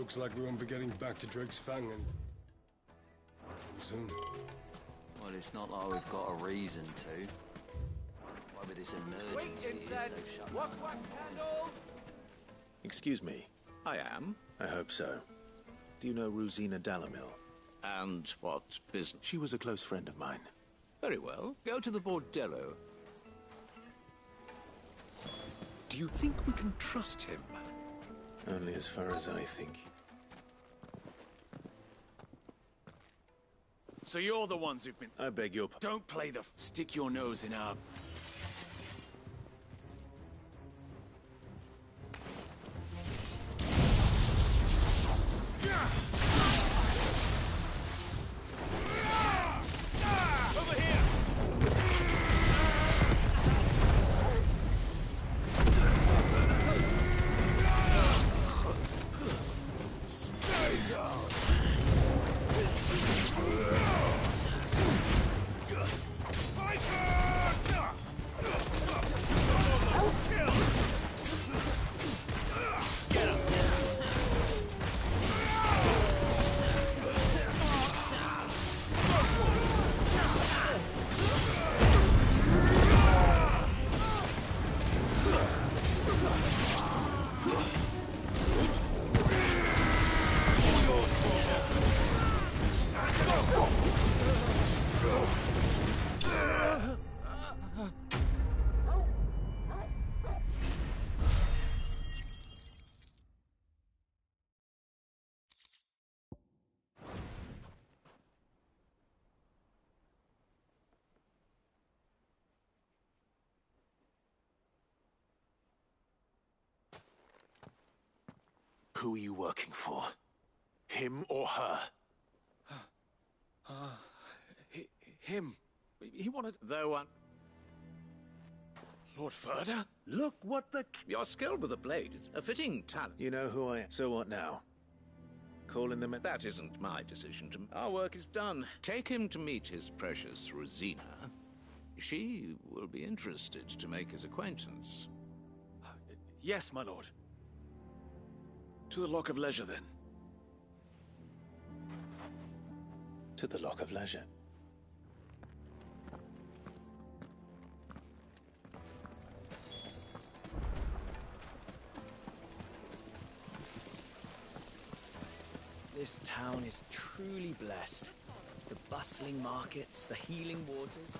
Looks like we won't be getting back to Drake's Fang and... soon. Well, it's not like we've got a reason to. Why with this emergency, there's no wax candle! Excuse me. I am. I hope so. Do you know Rosina Dalamil? And what business? She was a close friend of mine. Very well. Go to the bordello. Do you think we can trust him? Only as far as I think. So you're the ones who've been... I beg your pardon. Don't play the... Stick your nose in our... Who are you working for? Him or her? Him. He wanted... Though one... Lord Ferda? Look what the... You're skilled with a blade. It's a fitting talent. You know who I am. So what now? Calling them... That isn't my decision. Our work is done. Take him to meet his precious Rosina. She will be interested to make his acquaintance. Yes, my lord. To the Lock of Leisure, then. To the Lock of Leisure. This town is truly blessed. The bustling markets, the healing waters.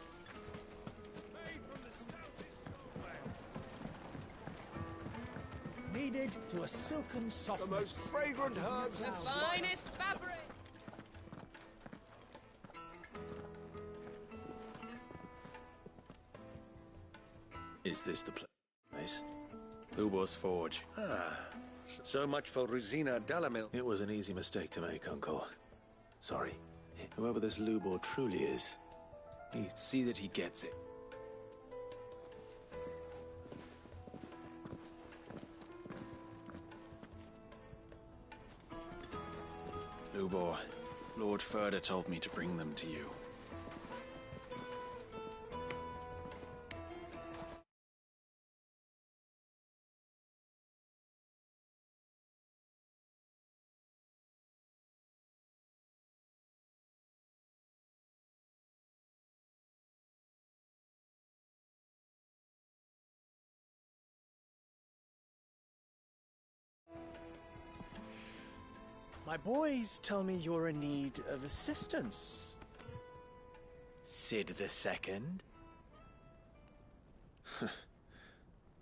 Kneaded to a silken softness. The most fragrant herbs and spices. Finest fabric! Is this the place? Lubos Forge. So much for Rosina Dalamil. It was an easy mistake to make, Uncle. Sorry. Whoever this Lubor truly is, See that he gets it. Lubor, Lord Ferda told me to bring them to you. My boys tell me you're in need of assistance. Sid the Second.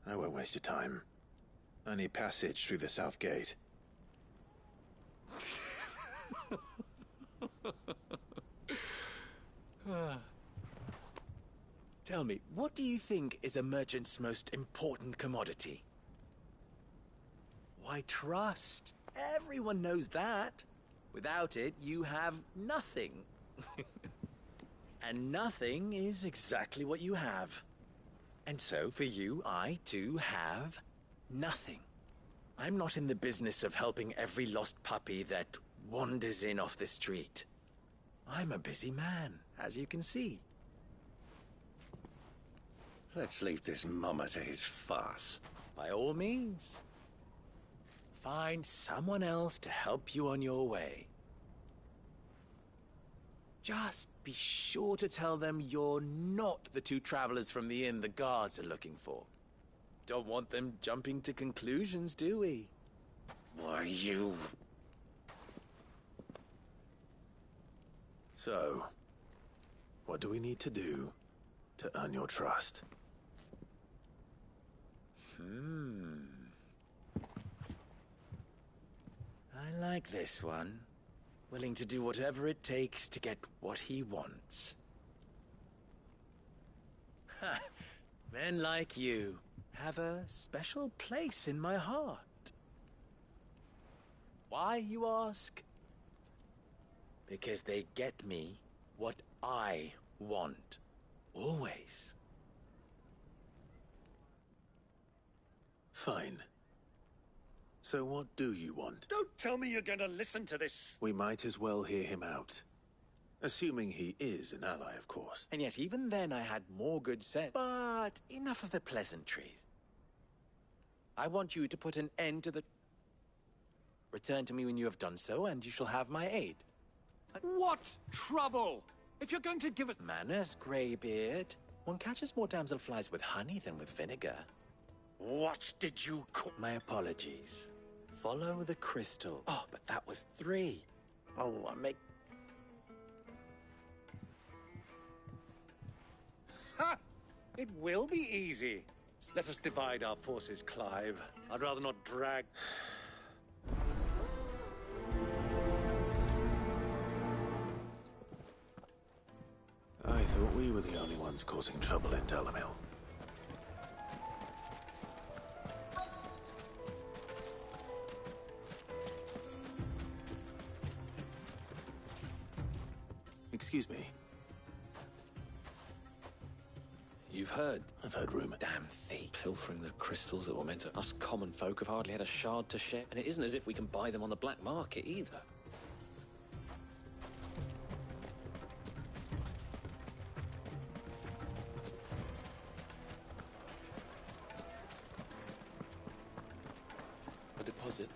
I won't waste your time. I need passage through the south gate. Tell me, what do you think is a merchant's most important commodity? Why, trust. Everyone knows that. Without it, you have nothing. And nothing is exactly what you have. And so, for you, I, too, have nothing. I'm not in the business of helping every lost puppy that wanders in off the street. I'm a busy man, as you can see. Let's leave this mummer to his farce. By all means. find someone else to help you on your way. Just be sure to tell them you're not the two travelers from the inn the guards are looking for. Don't want them jumping to conclusions, do we? Why, you... So, what do we need to do to earn your trust? I like this one. Willing to do whatever it takes to get what he wants. Ha! Men like you have a special place in my heart. Why, you ask? Because they get me what I want. Always. Fine. So what do you want? Don't tell me you're gonna listen to this. We might as well hear him out. Assuming he is an ally, of course. And yet even then I had more good sense. But enough of the pleasantries. I want you to put an end to the... Return to me when you have done so, and you shall have my aid. What trouble? If you're going to give us... Manners, Greybeard. One catches more damselflies with honey than with vinegar. What did you call... My apologies. Follow the crystal. Oh, but that was 3. Oh, I make... Ha! It will be easy. Let us divide our forces, Clive. I'd rather not drag... I thought we were the only ones causing trouble in Dalamil. Excuse me. You've heard? I've heard rumor. Damn thief. Pilfering the crystals that were meant to... Us common folk have hardly had a shard to share, and it isn't as if we can buy them on the black market either. A deposit?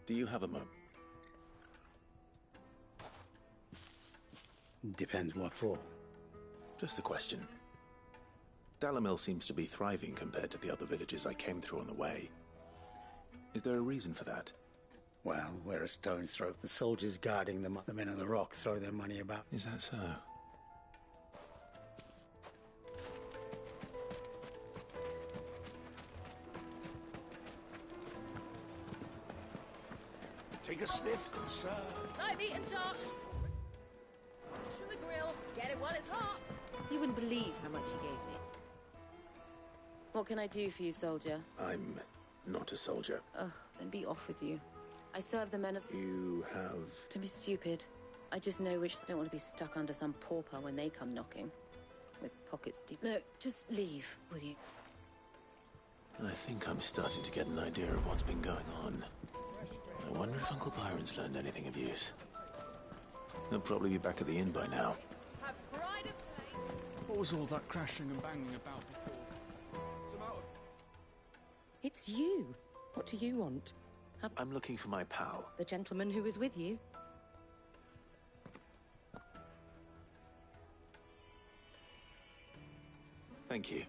Do you have a moment? Depends what for. Just a question. Dalamil seems to be thriving compared to the other villages I came through on the way. Is there a reason for that? Well, we're a stone's throw. The soldiers guarding them, the men on the rock throw their money about. Is that so? Take a sniff, good sir. Light meat and Josh. To the grill. Get it while it's hot. You wouldn't believe how much he gave me. What can I do for you, soldier? I'm not a soldier. Ugh, then be off with you. I serve the men of... You have... Don't be stupid. I just know which don't want to be stuck under some pauper when they come knocking. With pockets deep. No, just leave, will you? I think I'm starting to get an idea of what's been going on. I wonder if Uncle Byron's learned anything of use. He'll probably be back at the inn by now. Have pride of place. What was all that crashing and banging about before? It's you. What do you want? I'm looking for my pal. The gentleman who was with you? Thank you.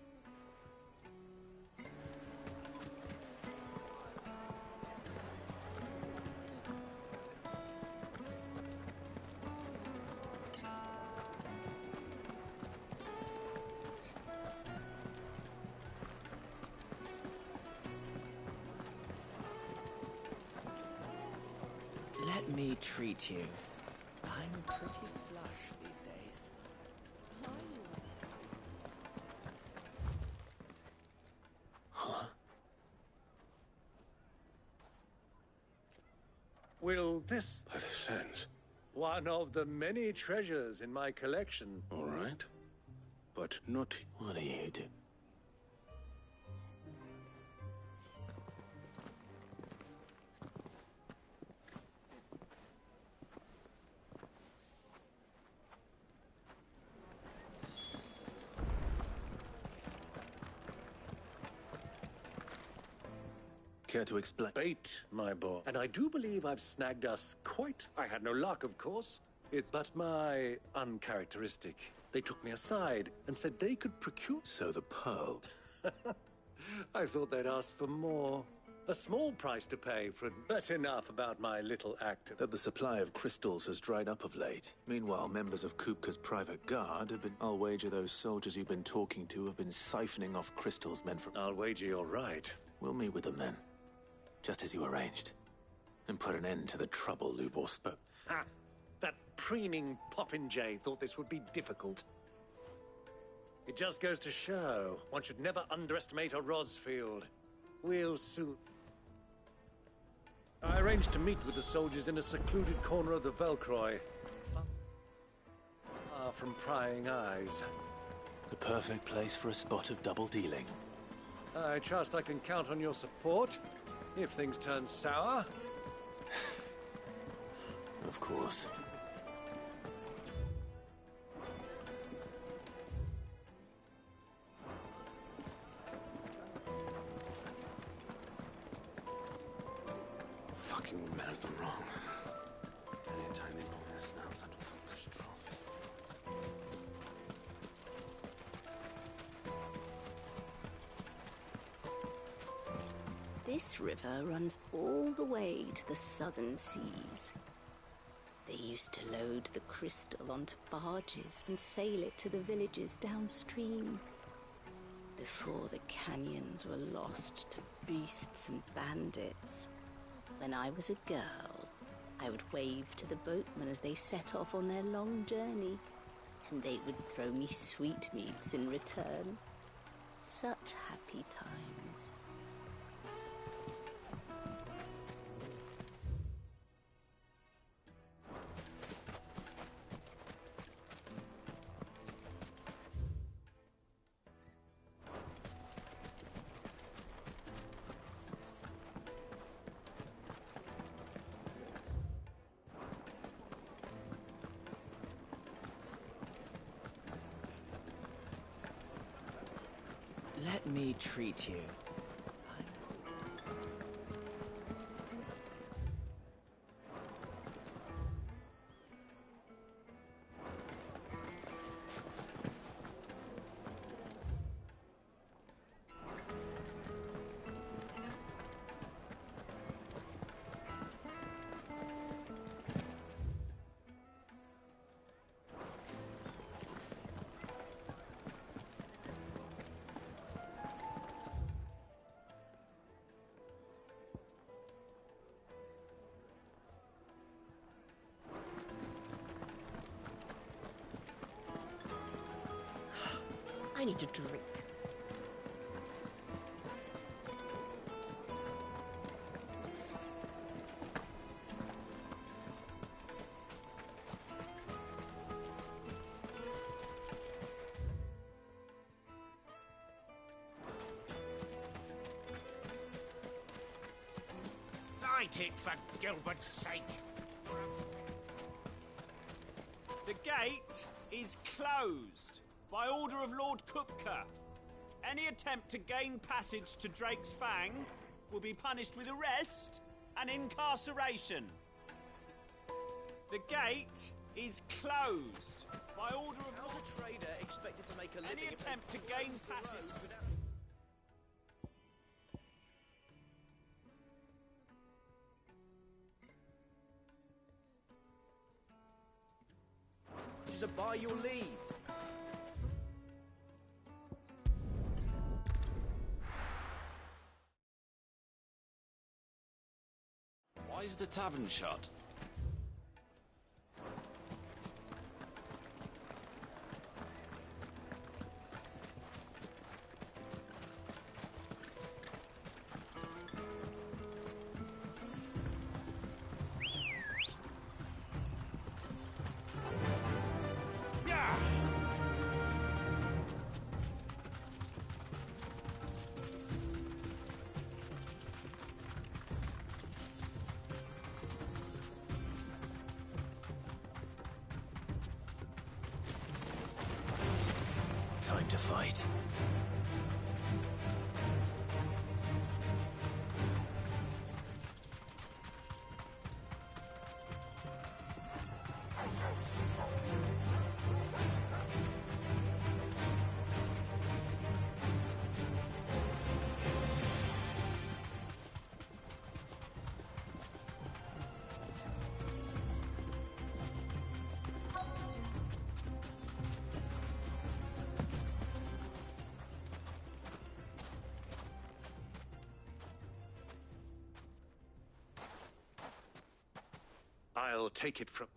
Let me treat you. I'm pretty flush these days. Huh? Will this... By the sands. One of the many treasures in my collection. All right. But not... What are you doing? Care to explain? Bait, my boy. And I do believe I've snagged us quite... I had no luck, of course. It's but my uncharacteristic. They took me aside and said they could procure... So the pearl... I thought they'd ask for more. A small price to pay for it, but enough about my little act of... That the supply of crystals has dried up of late. Meanwhile, members of Kupka's private guard have been... I'll wager those soldiers you've been talking to have been siphoning off crystals meant for... I'll wager you're right. We'll meet with them then. Just as you arranged. And put an end to the trouble Lubor spoke. Ha! That preening popinjay thought this would be difficult. It just goes to show, one should never underestimate a Rosfield. We'll soon... I arranged to meet with the soldiers in a secluded corner of the Velcroy. Far from prying eyes. The perfect place for a spot of double dealing. I trust I can count on your support, if things turn sour. Of course. Fucking men have done wrong. Anytime they pull their snouts out of Kupka's trophies. This river runs all the way to the southern seas. They used to load the crystal onto barges and sail it to the villages downstream. Before the canyons were lost to beasts and bandits. When I was a girl, I would wave to the boatmen as they set off on their long journey, and they would throw me sweetmeats in return. Such happy times. Let me treat you. I need a drink. Light it, for Gilbert's sake. The gate is closed by order of Lord Kupka. Any attempt to gain passage to Drake's Fang will be punished with arrest and incarceration. The gate is closed by order of Lord... a trader expected to make a living... Any attempt to gain passage... to buy your leave. Why is the tavern shut? Time to fight. I'll take it from...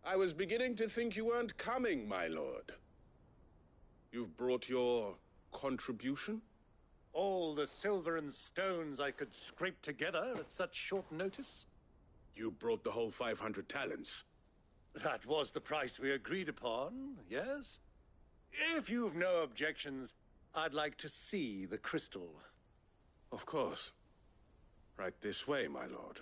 I was beginning to think you weren't coming, my lord. You've brought your contribution? All the silver and stones I could scrape together at such short notice? You brought the whole 500 talents. That was the price we agreed upon, yes? If you've no objections, I'd like to see the crystal. Of course. Right this way, my lord.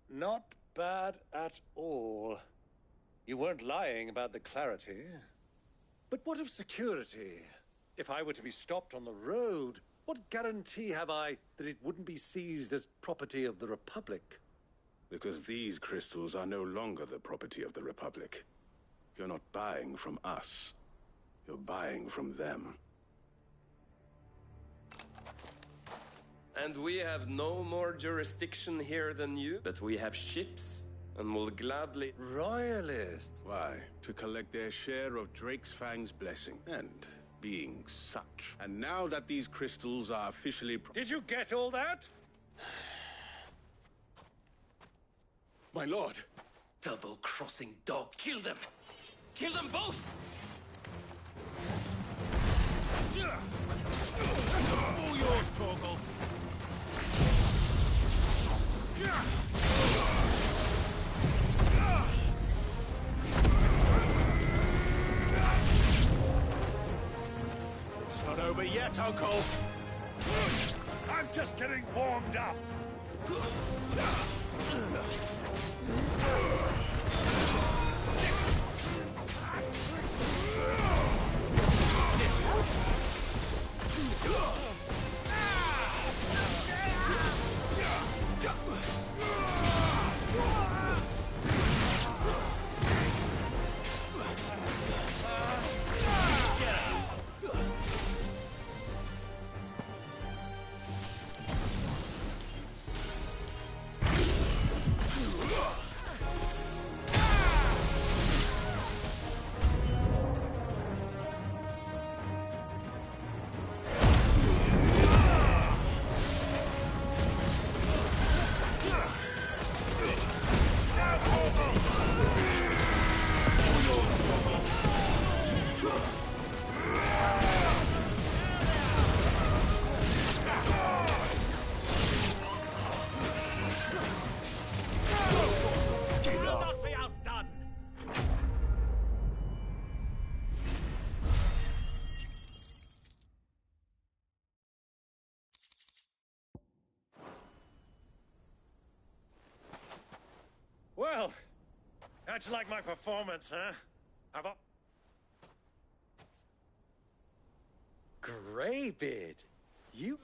Not bad at all. You weren't lying about the clarity. But what of security? If I were to be stopped on the road, what guarantee have I that it wouldn't be seized as property of the Republic? Because these crystals are no longer the property of the Republic. You're not buying from us. You're buying from them. And we have no more jurisdiction here than you, but we have ships, and will gladly... Royalists? Why? To collect their share of Drake's Fang's blessing, and being such. And now that these crystals are officially... Did you get all that? My lord! Double-crossing dog, kill them! Kill them both! All yours, Torgal. It's not over yet, Uncle. I'm just getting warmed up. Well, how'd you like my performance, huh? How about... Greybeard, you...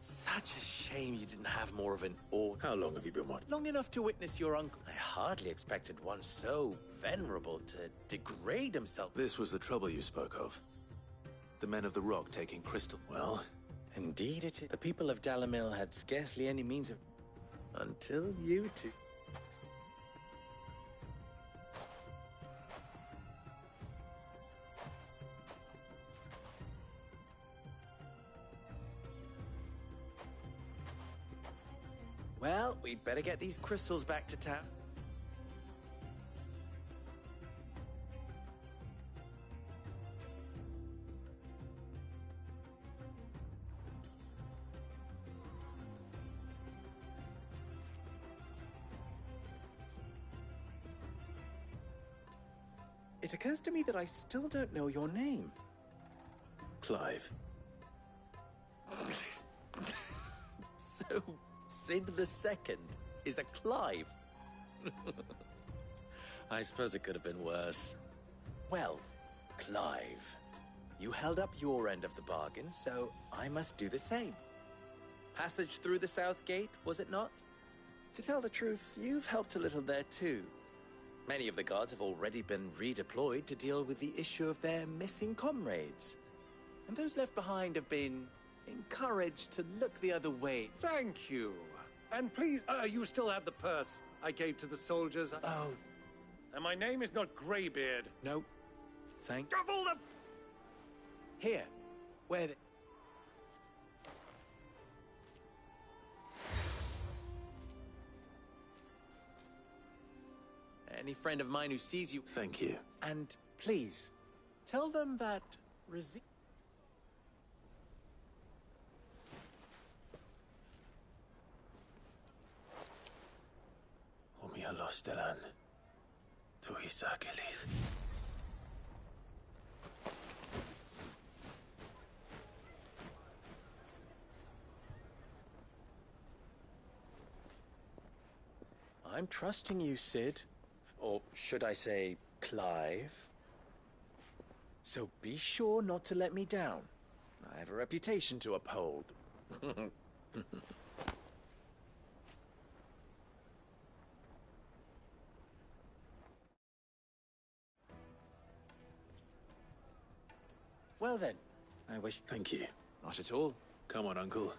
Such a shame you didn't have more of an order. How long have you been what? Long enough to witness your uncle. I hardly expected one so venerable to degrade himself. This was the trouble you spoke of. The men of the Rock taking crystal. Well, indeed it is. The people of Dalamil had scarcely any means of... Until you two... Well, we'd better get these crystals back to town. It occurs to me that I still don't know your name. Clive. So, Sid the Second is a Clive. I suppose it could have been worse. Well, Clive, you held up your end of the bargain, so I must do the same. Passage through the South Gate, was it not? To tell the truth, you've helped a little there too. Many of the guards have already been redeployed to deal with the issue of their missing comrades. And those left behind have been encouraged to look the other way. Thank you. And please, you still have the purse I gave to the soldiers. Oh. And my name is not Greybeard. No. Thank... Of all the... Here. Where the... Any friend of mine who sees you... Thank you. And please, tell them that... Omia los delan. Tu isakelis. I'm trusting you, Cid. Or should I say, Clive? So be sure not to let me down. I have a reputation to uphold. Well then, I wish... Thank you. Not at all. Come on, Uncle.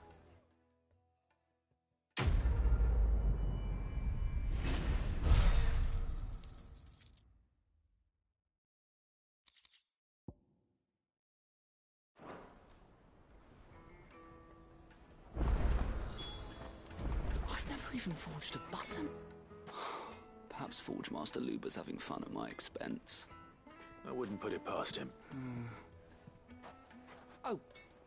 Even forged a button. Perhaps Forge Master Luber's having fun at my expense. I wouldn't put it past him. Oh,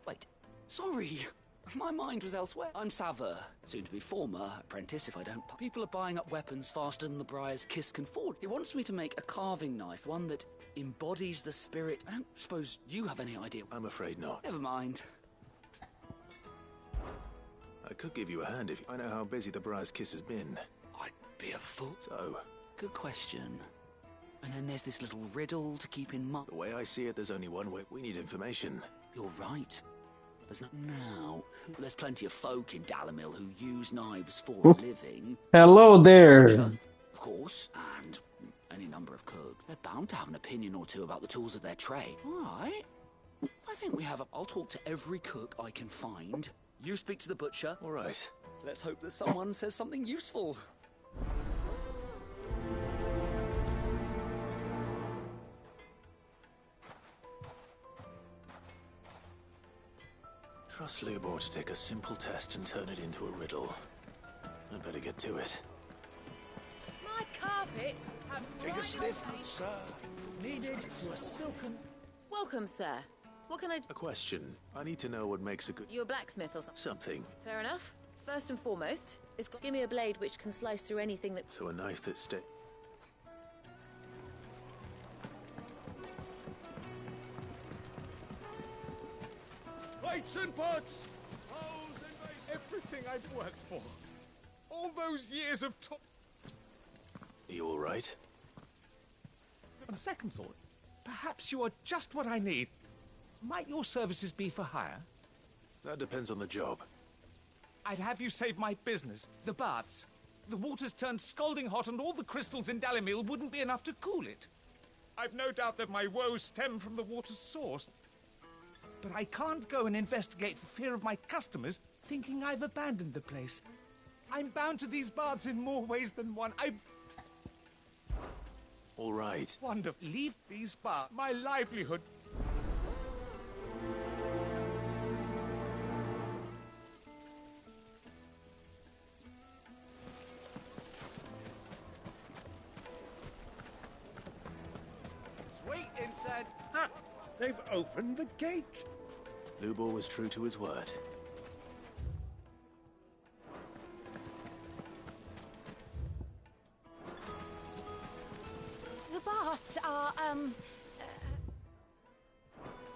wait. Sorry. My mind was elsewhere. I'm Saver, soon to be former apprentice if I don't... People are buying up weapons faster than the Briar's Kiss can forge. He wants me to make a carving knife, one that embodies the spirit. I don't suppose you have any idea. I'm afraid not. Never mind. I could give you a hand if I know how busy the Briar's Kiss has been. I'd be a fool. So? Good question. And then there's this little riddle to keep in mind. The way I see it, there's only one way. We need information. You're right. There's not now. There's plenty of folk in Dalamil who use knives for a living. Hello there. Of course, and any number of cooks. They're bound to have an opinion or two about the tools of their trade. All right. I think we have a... I'll talk to every cook I can find. You speak to the butcher. All right. Let's hope that someone says something useful. Trust Lubor to take a simple test and turn it into a riddle. I'd better get to it. My carpets have... Take a sniff, sir. Needed to a silken... Welcome, sir. What can I do? A question. I need to know what makes a good... You a blacksmith or something? Something. Fair enough. First and foremost, give me a blade which can slice through anything that... So a knife that Plates and pots! Bowls and basins! Everything I've worked for. All those years of Are you all right? On second thought, perhaps you are just what I need. Might your services be for hire? That depends on the job. I'd have you save my business, the baths. The water's turned scalding hot and all the crystals in Dalamil wouldn't be enough to cool it. I've no doubt that my woes stem from the water's source. But I can't go and investigate for fear of my customers thinking I've abandoned the place. I'm bound to these baths in more ways than one. All right. Wonderful. Leave these baths. My livelihood. Sweet inside. Ha! They've opened the gate. Lubor was true to his word. The baths are,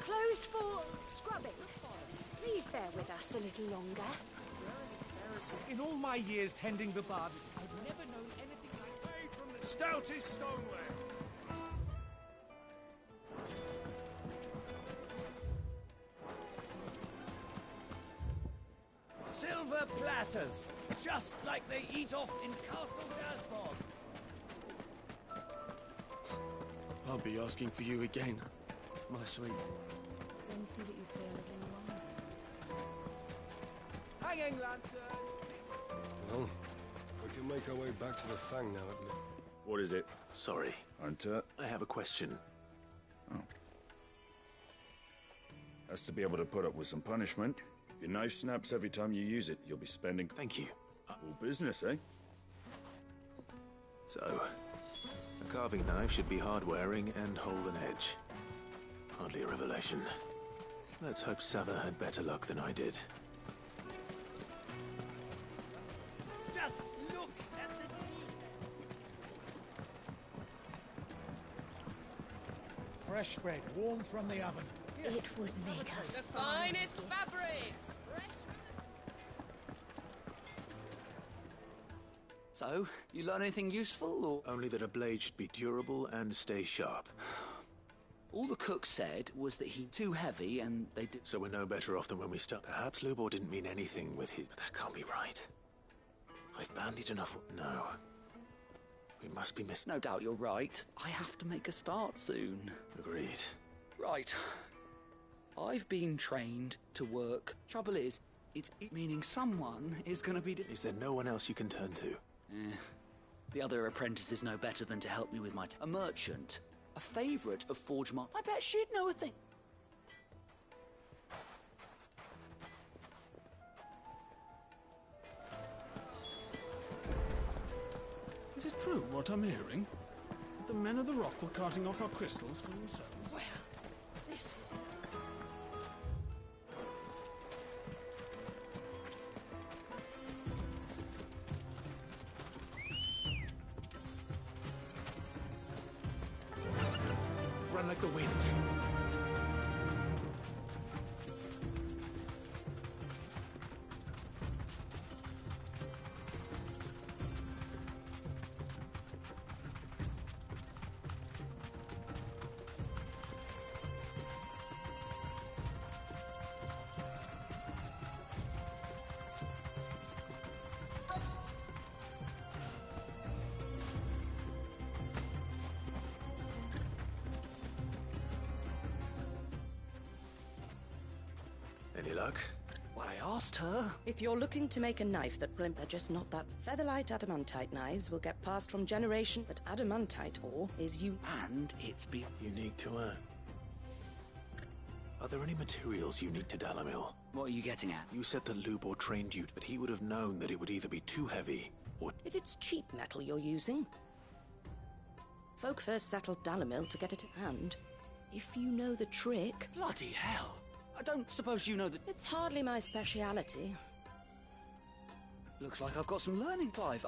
closed for scrubbing. Please bear with us a little longer. In all my years tending the baths, I've never known anything like made from the stoutest stoneware. Silver platters, just like they eat off in Castle Dasbog. I'll be asking for you again, my sweet. Then see that you stay a little longer. Hanging lantern! Well, we can make our way back to the Fang now at least. What is it? Sorry. Hunter? I have a question. Oh. Has to be able to put up with some punishment. Your knife snaps every time you use it. You'll be spending... Thank you. All business, eh? So, a carving knife should be hard-wearing and hold an edge. Hardly a revelation. Let's hope Sava had better luck than I did. Just look at the Fresh bread, warm from the oven. It would make us The finest fabrics! Fresh So, you learn anything useful, or...? Only that a blade should be durable and stay sharp. All the cook said was that he's too heavy and they did... So we're no better off than when we started. Perhaps Lubor didn't mean anything with his... But that can't be right. I've bandied enough... No. We must be missing... No doubt you're right. I have to make a start soon. Agreed. Right. I've been trained to work. Trouble is, it's meaning someone is gonna be... Is there no one else you can turn to? The other apprentices know better than to help me with my... A merchant. A favourite of Forgemont. I bet she'd know a thing. Is it true what I'm hearing? That the men of the Rock were carting off our crystals for themselves? Well, this is... Run like the wind. Any luck? What I asked her. If you're looking to make a knife that they're just not that. Featherlight adamantite knives will get passed from generation, but adamantite ore is you. And it's be unique to her. Are there any materials unique to Dalamil? What are you getting at? You said that Lubor trained you, but he would have known that it would either be too heavy or... If it's cheap metal you're using. Folk first settled Dalamil to get it in hand. If you know the trick... Bloody hell! I don't suppose you know that... It's hardly my speciality. Looks like I've got some learning, Clive.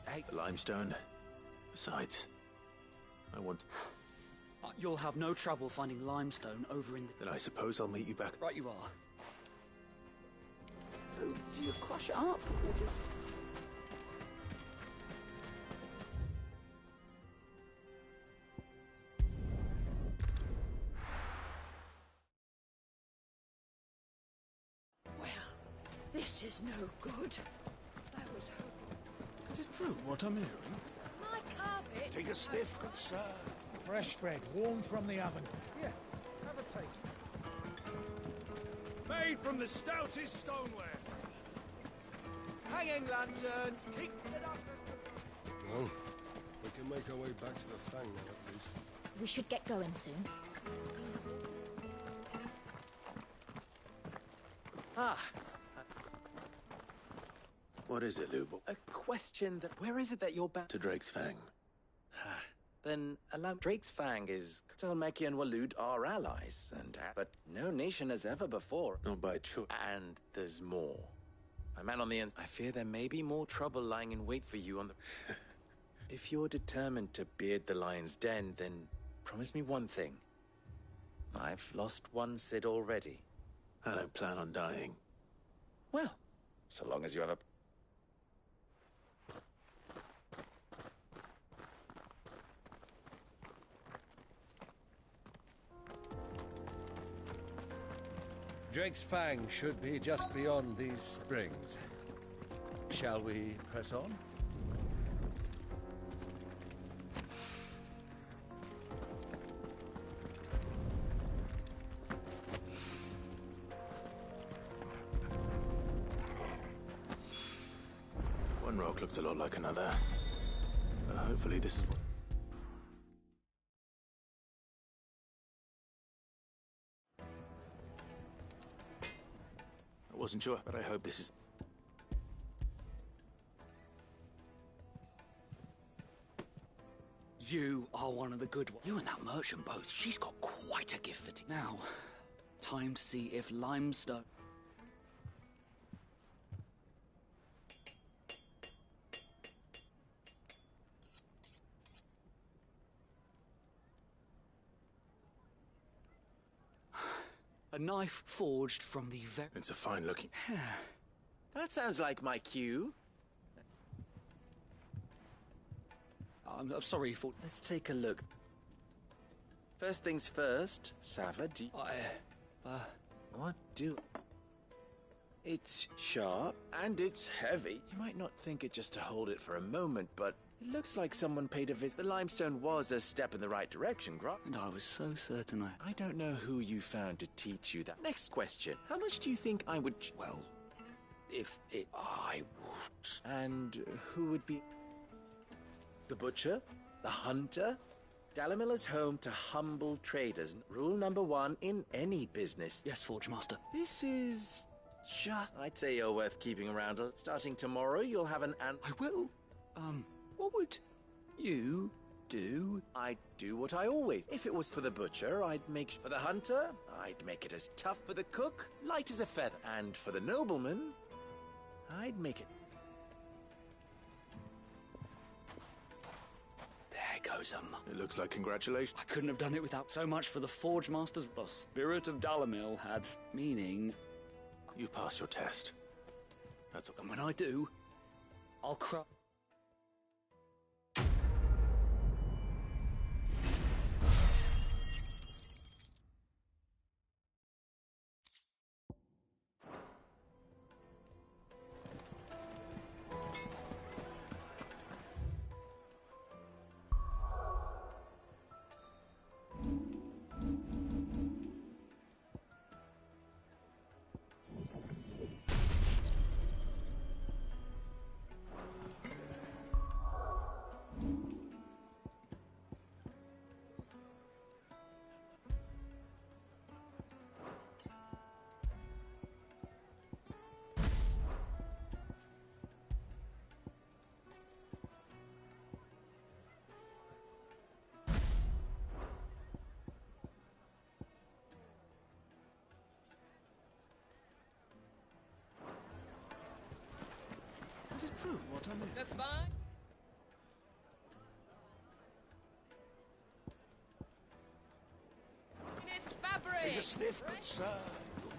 Hey... Limestone. Besides, I want... You'll have no trouble finding limestone over in the... Then I suppose I'll meet you back... Right you are. So, do you crush it up, or just... This is no good. I was hoping... Is it true what I'm hearing? My carpet... Take a sniff, good sir. Fresh bread, warm from the oven. Yeah, have a taste. Made from the stoutest stoneware. Hanging lanterns, keep it up. Well, we can make our way back to the Fang now at least. We should get going soon. Ah. What is it, Lubor? A question that... Where is it that you're back? To Drake's Fang. Then allow... Drake's Fang is... Talmeki and Walud are allies, and... But no nation has ever before. Not by choice. And there's more. My man on the ends... I fear there may be more trouble lying in wait for you on the... If you're determined to beard the lion's den, then promise me one thing. I've lost one Cid already. I don't plan on dying. Well, so long as you have a... Drake's Fang should be just beyond these springs. Shall we press on? One rock looks a lot like another. Hopefully this is what... I wasn't sure, but I hope this is... You are one of the good ones. You and that merchant both. She's got quite a gift for it. Now, time to see if limestone... A knife forged from the very... It's a fine-looking... That sounds like my cue. I'm sorry for... Let's take a look. First things first, Sava, do you... What do... It's sharp, and it's heavy. You might not think it just to hold it for a moment, but it looks like someone paid a visit. The limestone was a step in the right direction, Grok. And I was so certain I don't know who you found to teach you that. Next question. How much do you think I would... Well, if it... I would... And who would be... The butcher? The hunter? Dalimil is home to humble traders. Rule number 1 in any business. Yes, Forge Master. This is... just... I'd say you're worth keeping around. Starting tomorrow, you'll have an... I will. What would you do? I'd do what I always... If it was for the butcher, I'd make... For the hunter, I'd make it as tough. For the cook, light as a feather. And for the nobleman, I'd make it... There goes It looks like congratulations. I couldn't have done it without so much for the Forge Masters. The spirit of Dalimil had meaning. You've passed your test. That's all. And when I do, I'll cry. Is it true what I mean? The fun? Finest fabric! Take a sniff, good sir.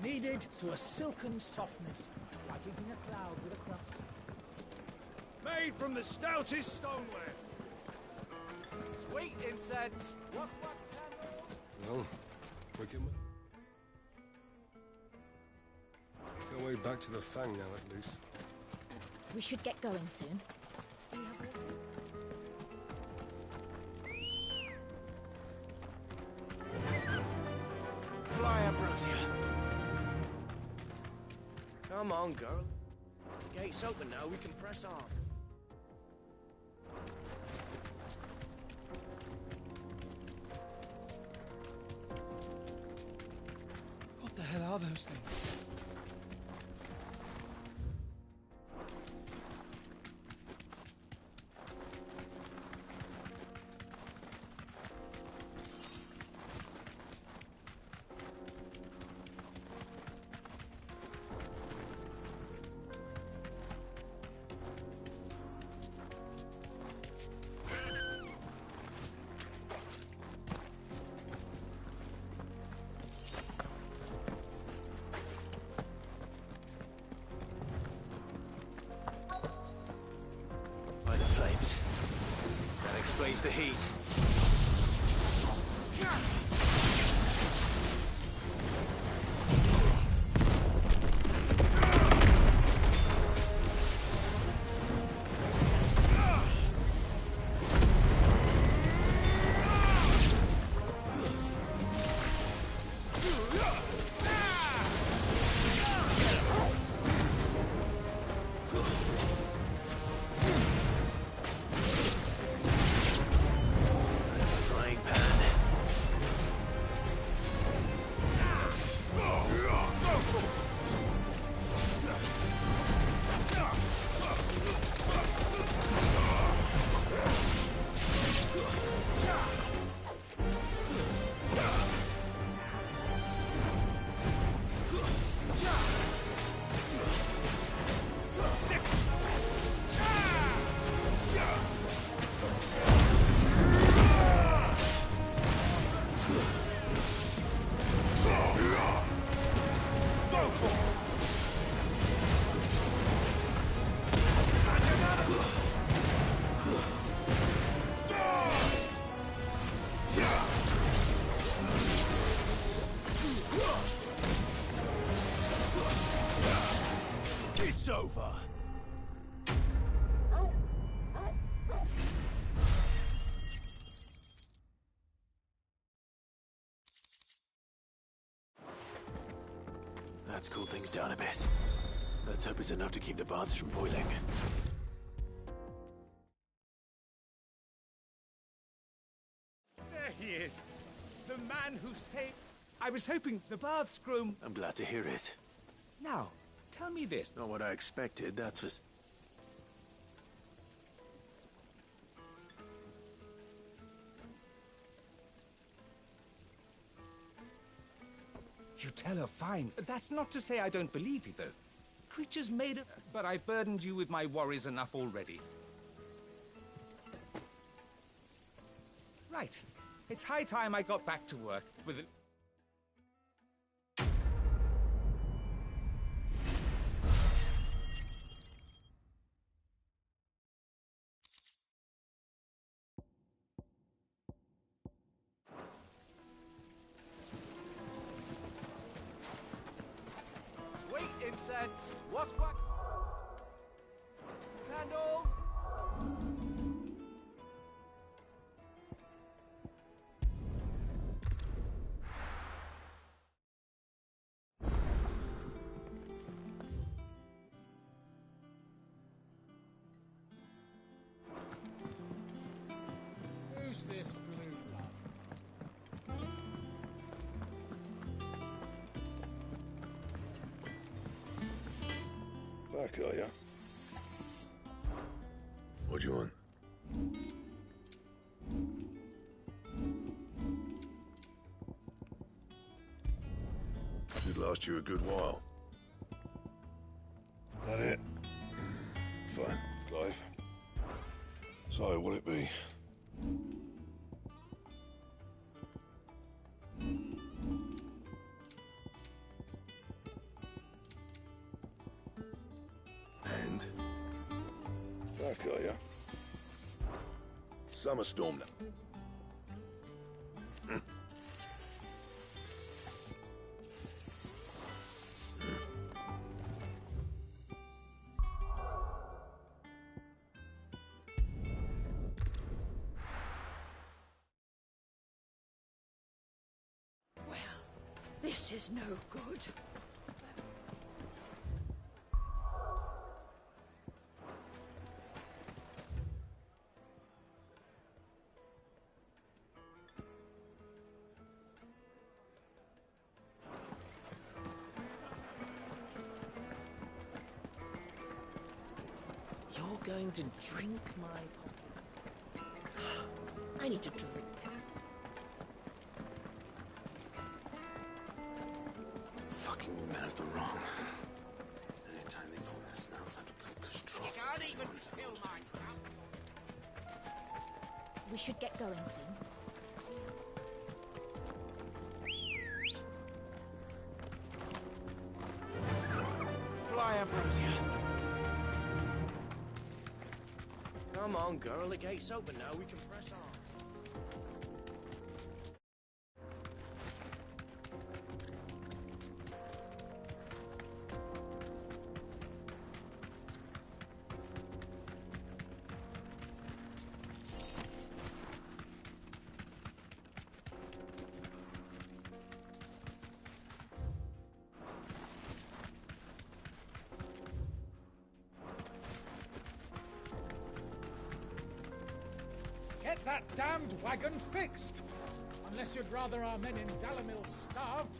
Kneaded to a silken softness, like eating a cloud with a crust. Made from the stoutest stoneware. Sweet incense. Well, we can... Go way back to the Fang now, at least. We should get going soon. Do you have water? Fly, Ambrosia. Come on, girl. The gate's open now, we can press on. What the hell are those things? Explains the heat. It's over. Let's cool things down a bit. Let's hope it's enough to keep the baths from boiling. There he is. The man who saved... I was hoping the baths groom... I'm glad to hear it. Now, tell me this. Not what I expected, that's for... You tell her fine. That's not to say I don't believe you, though. Creatures made of... But I've burdened you with my worries enough already. Right. It's high time I got back to work with a... Sweet incense. What's what? Candle. Who's this blue blood? Back, are ya? What do you want? Should last you a good while. That it? Fine, Clive. So, what'll it be? And? Back, are ya? Summer storm now. This is no good. You're going to drink my... I need to drink. Fucking men of the wrong. Anytime they pull their snouts out of Kupka's trough. You can't even fill my cup. We should get going soon. Fly, Ambrosia. Come on, girl. The gate's open now. We can press on. Get that damned wagon fixed! Unless you'd rather our men in Dalimil starved.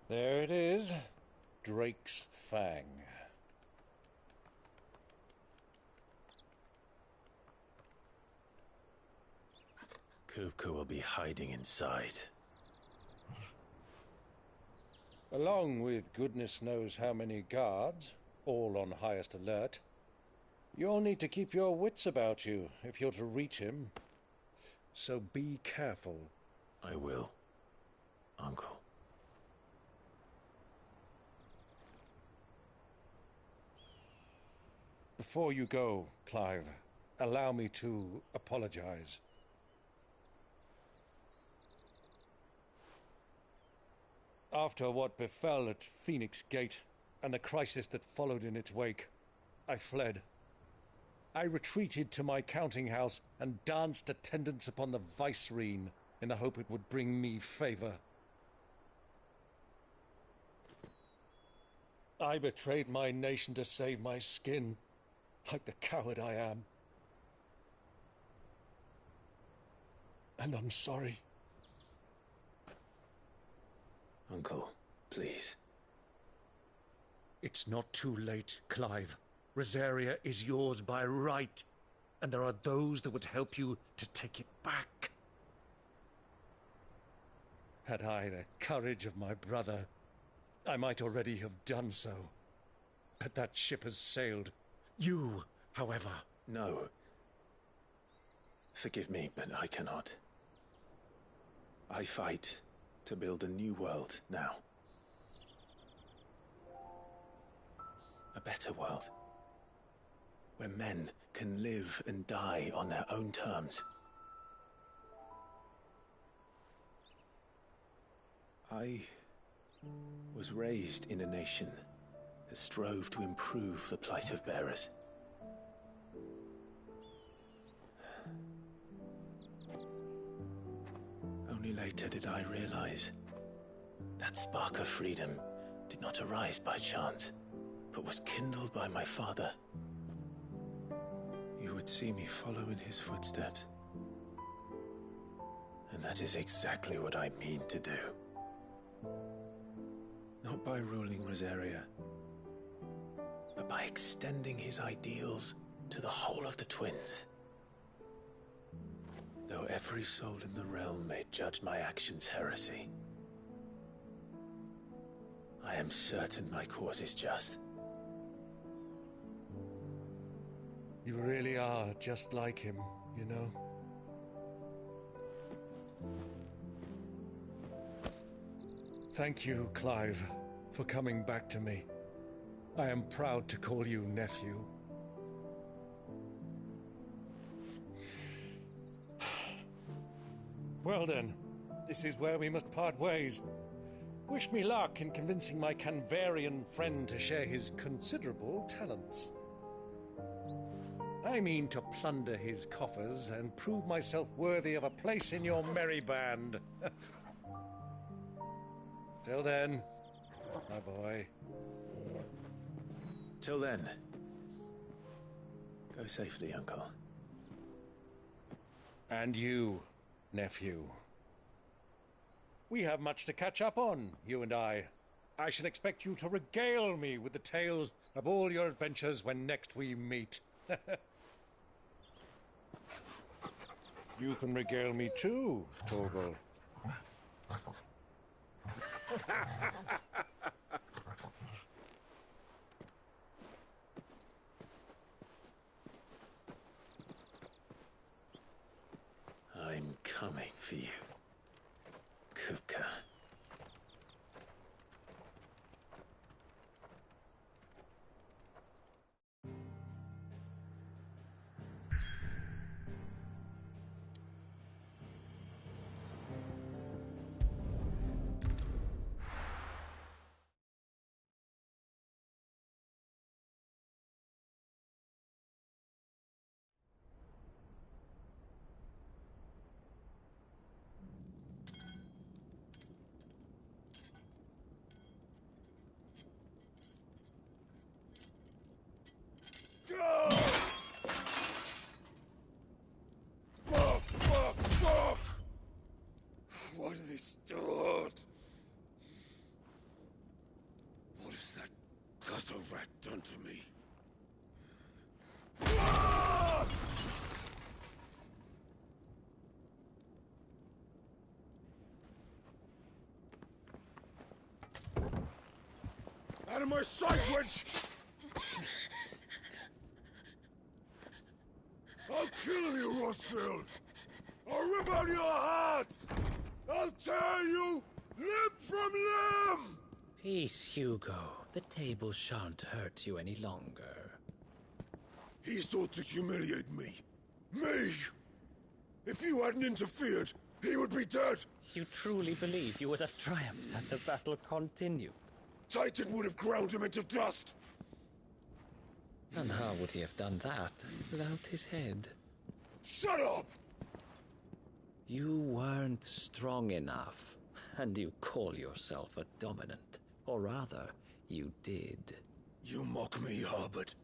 There it is. Drake's Fang. Kupka will be hiding inside. Along with goodness knows how many guards, all on highest alert. You'll need to keep your wits about you if you're to reach him. So be careful. I will, Uncle. Before you go, Clive, allow me to apologize. After what befell at Phoenix Gate and the crisis that followed in its wake, I fled. I retreated to my counting house and danced attendance upon the Vicereine in the hope it would bring me favor. I betrayed my nation to save my skin, like the coward I am. And I'm sorry. Uncle, please. It's not too late, Clive. Rosaria is yours by right, and there are those that would help you to take it back. Had I the courage of my brother, I might already have done so. But that ship has sailed. You, however... No. Forgive me, but I cannot. I fight to build a new world now. A better world. Where men can live and die on their own terms. I was raised in a nation that strove to improve the plight of bearers. Only later did I realize that spark of freedom did not arise by chance, but was kindled by my father. You would see me follow in his footsteps. And that is exactly what I mean to do. Not by ruling Rosaria, but by extending his ideals to the whole of the twins. Though every soul in the realm may judge my actions heresy, I am certain my cause is just. You really are just like him, you know? Thank you, Clive, for coming back to me. I am proud to call you nephew. Well then, this is where we must part ways. Wish me luck in convincing my Canvarian friend to share his considerable talents. I mean to plunder his coffers and prove myself worthy of a place in your merry band. Till then, my boy. Till then, go safely, Uncle. And you, nephew. We have much to catch up on, you and I. I shall expect you to regale me with the tales of all your adventures when next we meet. You can regale me too, Torgal. I'm coming for you, Kupka. What have they stored? What has that gutter rat done to me? Out of my sight, witch! I'll kill you, Rosfield! I'll rip out your heart! I'll tear you limb from limb! Peace, Hugo. The table shan't hurt you any longer. He sought to humiliate me. Me! If you hadn't interfered, he would be dead! You truly believe you would have triumphed had the battle continued? Titan would have ground him into dust! And how would he have done that without his head? Shut up! You weren't strong enough, and you call yourself a dominant. Or rather, you did. You mock me, Harbert.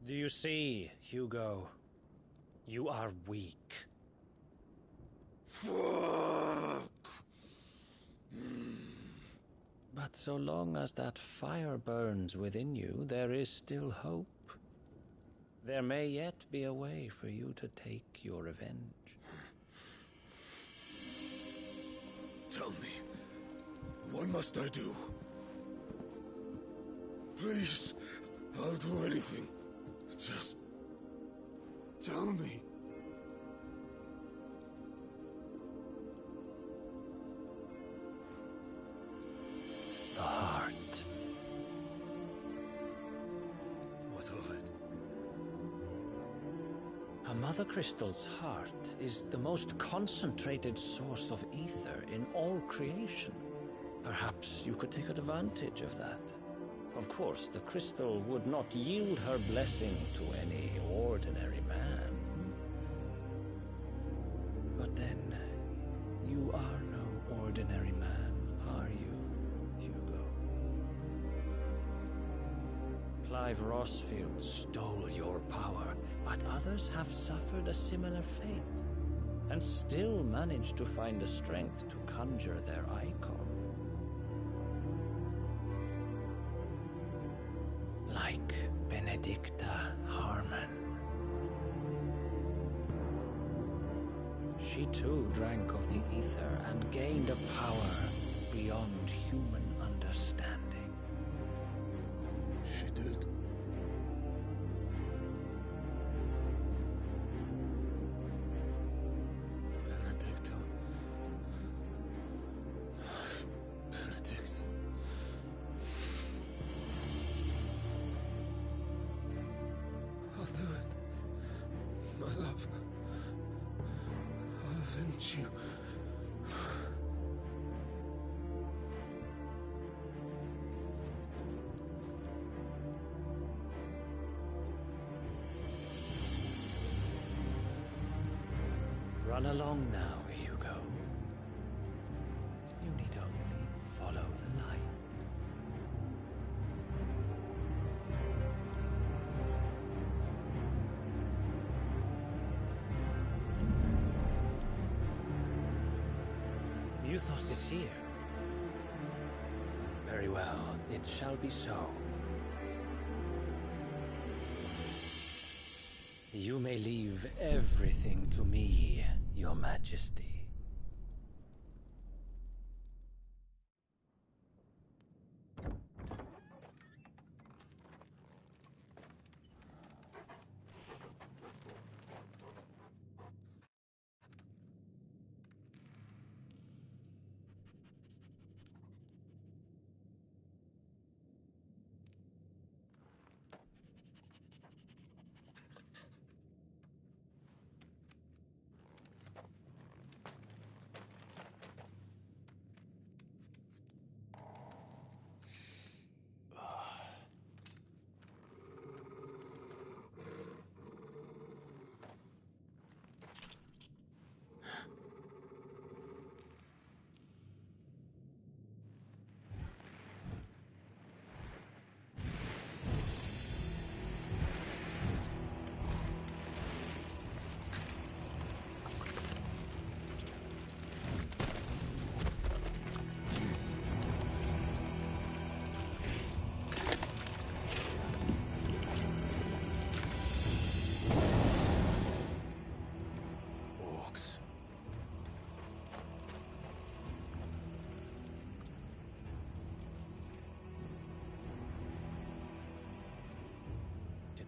Do you see, Hugo? You are weak. Fuck! But so long as that fire burns within you, there is still hope. There may yet be a way for you to take your revenge. Tell me, what must I do? Please, I'll do anything. Just tell me. The heart. What of it? A Mother Crystal's heart is the most concentrated source of ether in all creation. Perhaps you could take advantage of that. Of course, the crystal would not yield her blessing to any ordinary man. But then, you are no ordinary man, are you, Hugo? Clive Rosfield stole your power, but others have suffered a similar fate, and still managed to find the strength to conjure their icon. Like Benedicta Harmon. She too drank of the ether and gained a power beyond human understanding. She did. Benedicta. Benedicta. I'll do it. My love. I'll avenge you. Run along now, Hugo. You need only follow the light. Muthos is here. Very well, it shall be so. You may leave everything to me, Your Majesty.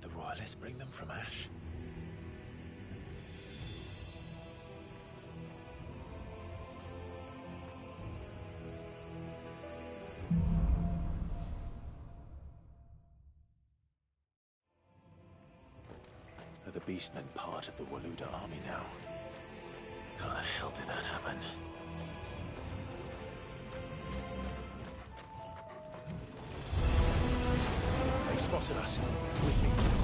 Did the Royalists bring them from Ash? Are the Beastmen part of the Waluda army now? How the hell did that happen? They spotted us. We're in trouble.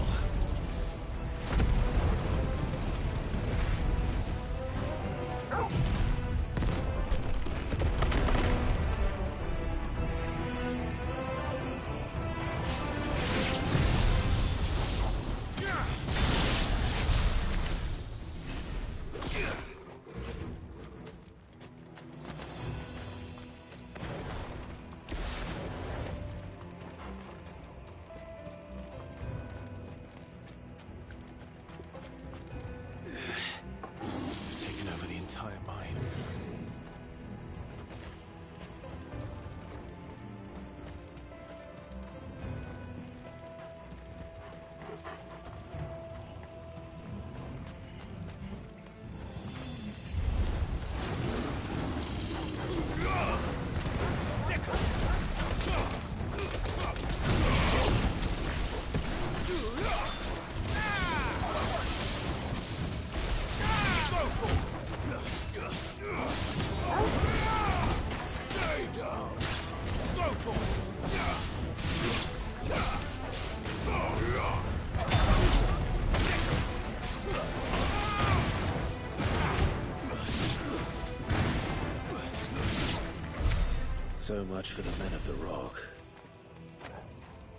So much for the men of the Rock.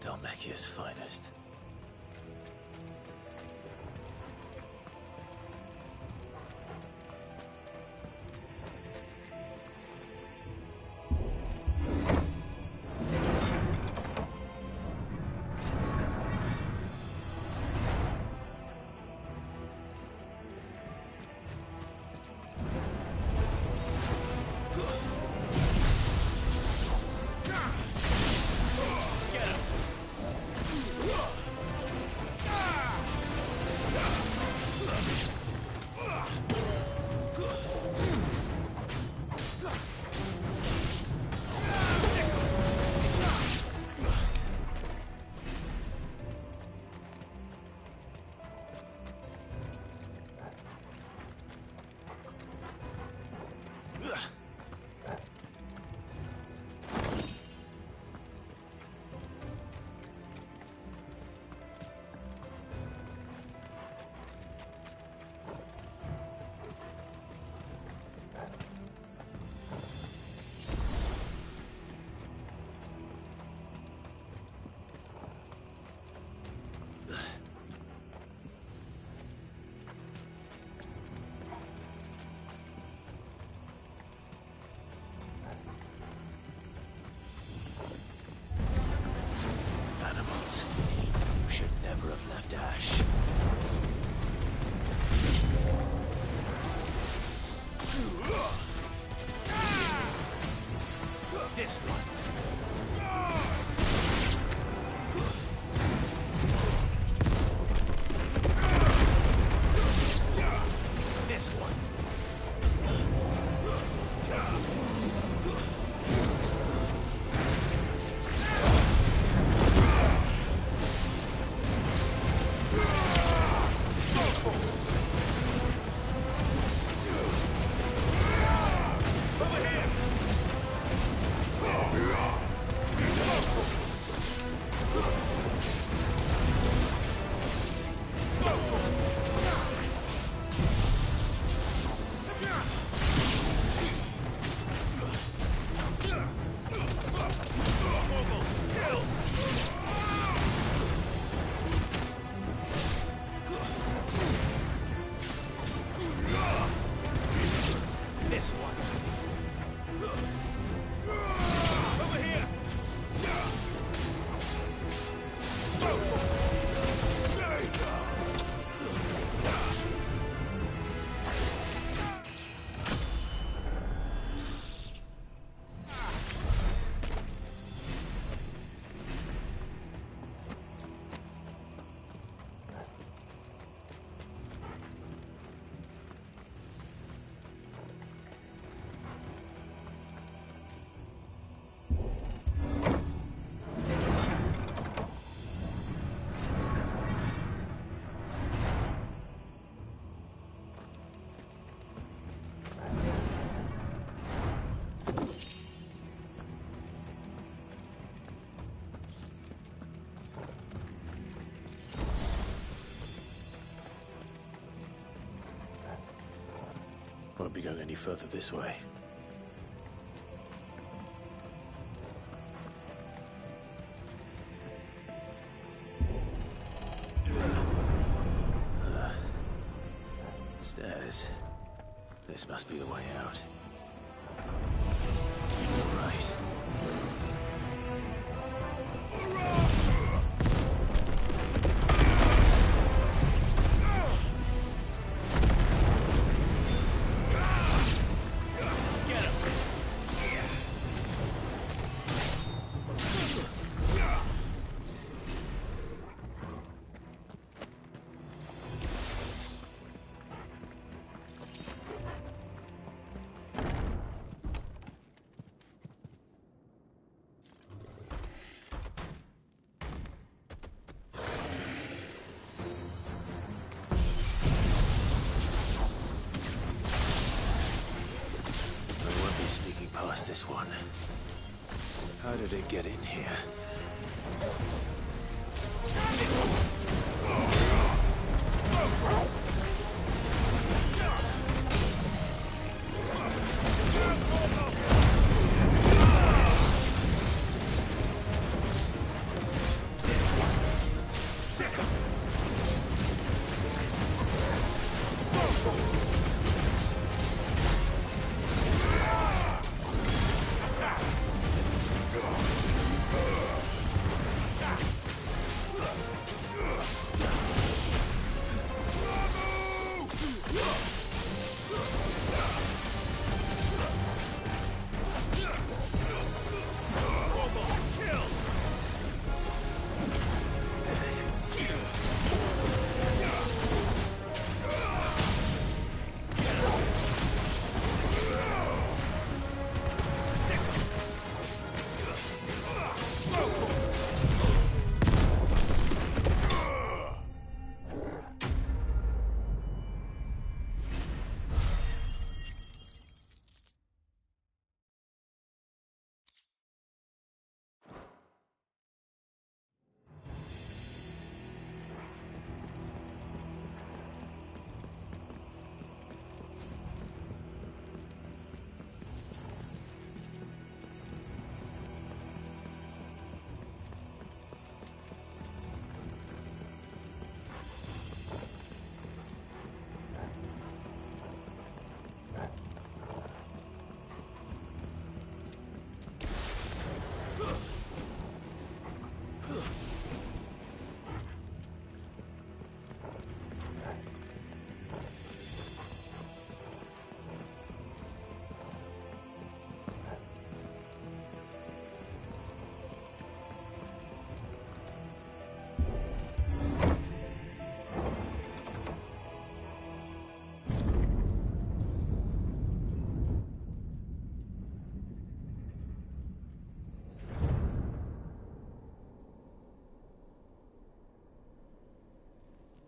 Dhalmekia's finest. Ash. This one. This one. won't be going any further this way. Stairs. This must be the way out. Right. This one. How did it get in here?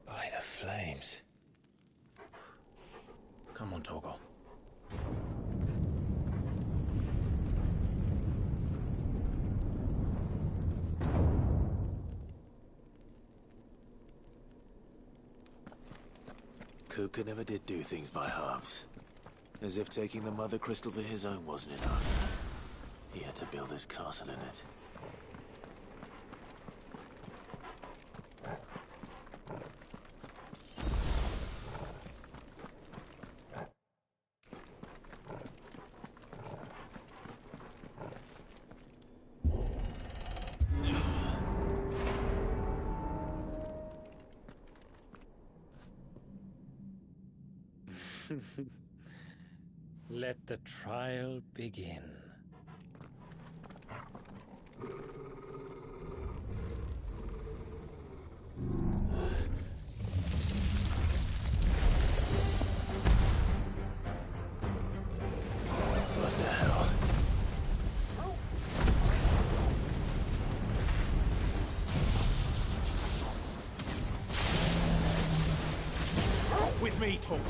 By the flames. Come on, Torgal. Kupka never did do things by halves. As if taking the Mother Crystal for his own wasn't enough. He had to build his castle in it. Let the trial begin. What the hell? With me, Torgal.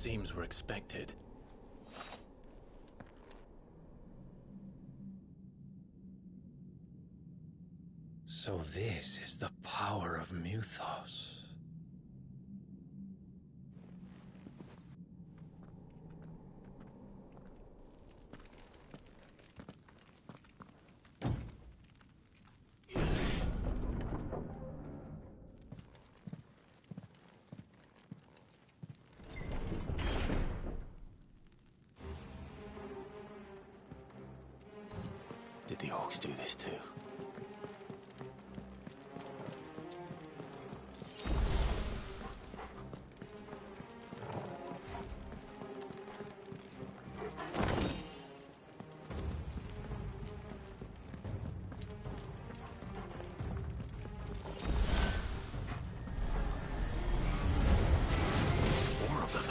Seems we're expected. So this is the power of Muthos. Did the orcs do this too? More of them.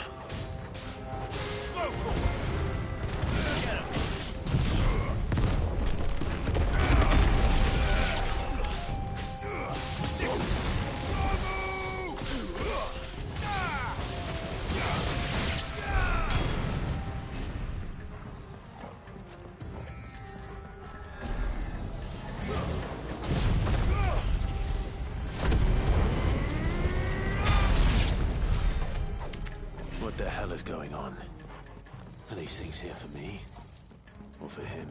What the hell is going on? Are these things here for me? Or for him?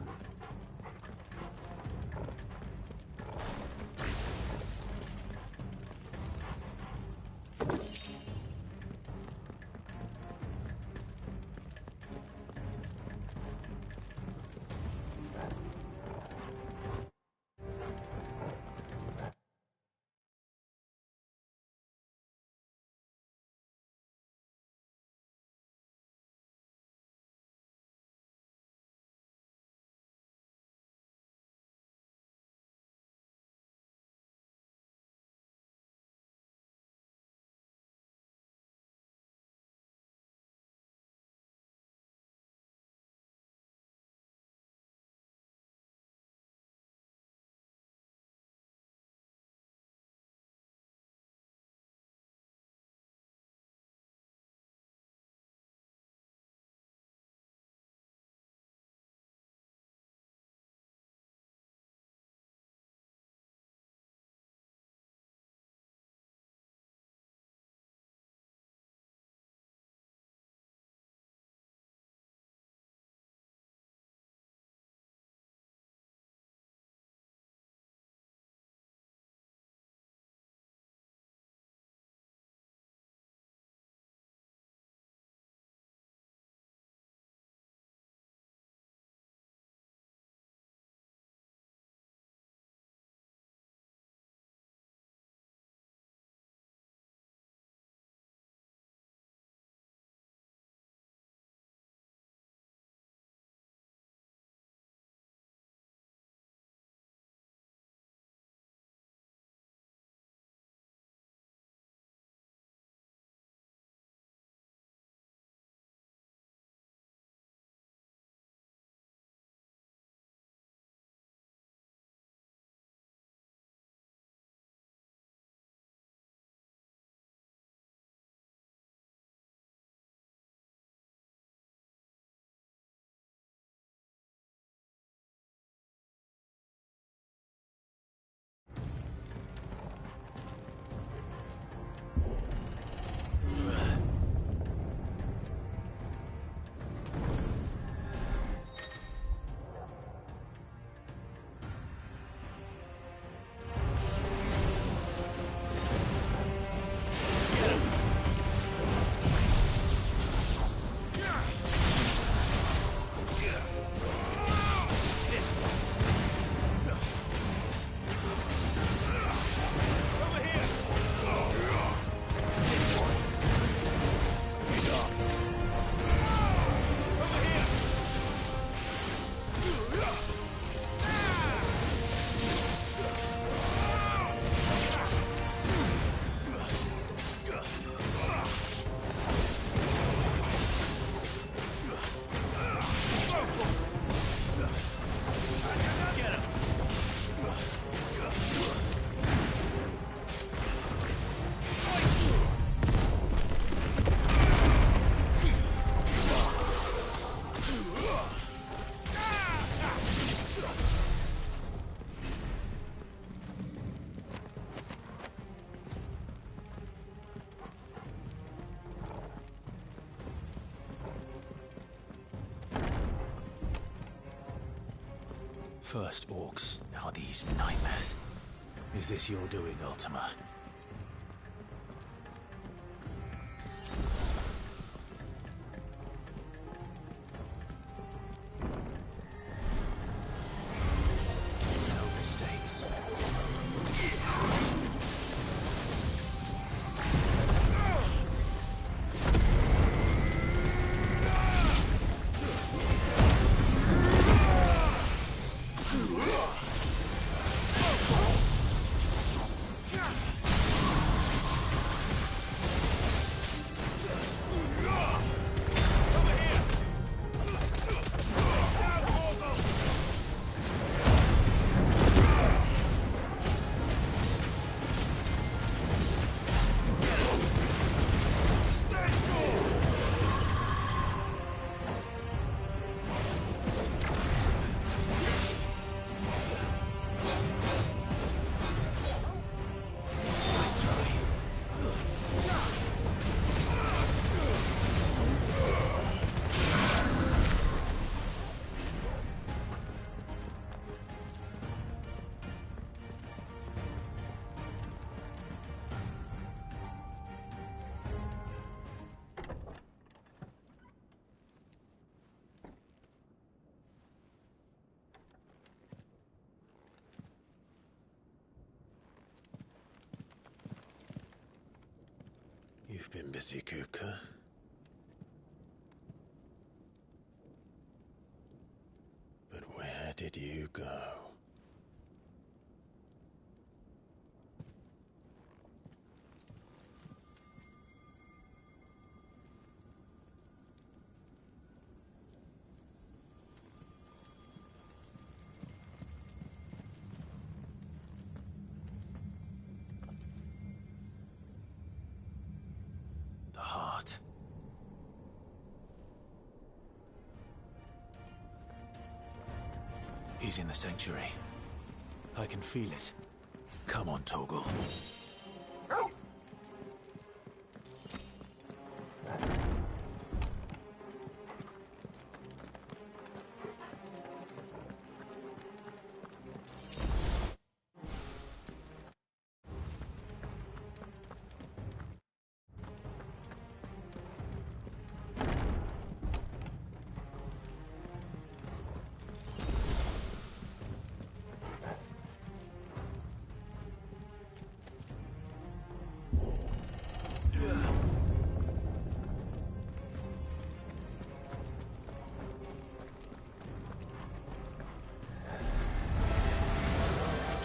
First orcs, now these nightmares. Is this your doing, Ultima? No mistakes. You've been busy, Kupka. But where did you go? The heart. He's in the sanctuary. I can feel it. Come on, Torgal.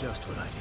Just what I needed.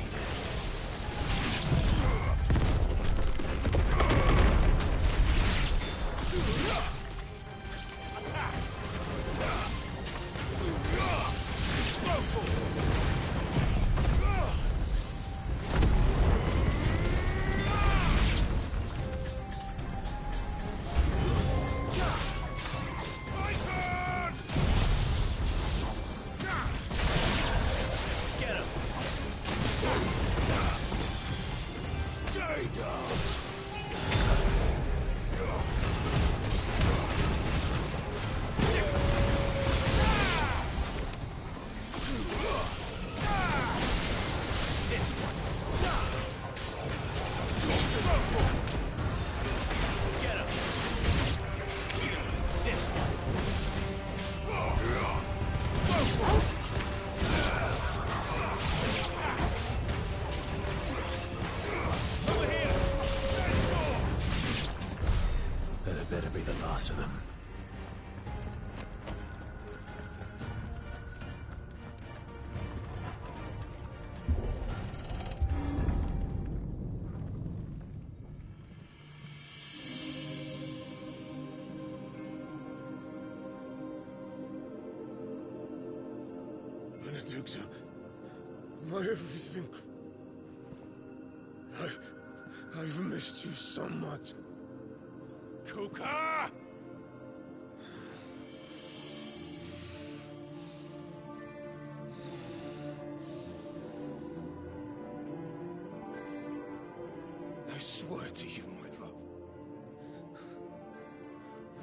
That better be the last of them. Benedikta, my everything. I've missed you so much. Kupka! I swear to you, my love,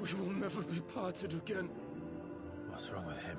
we will never be parted again. What's wrong with him?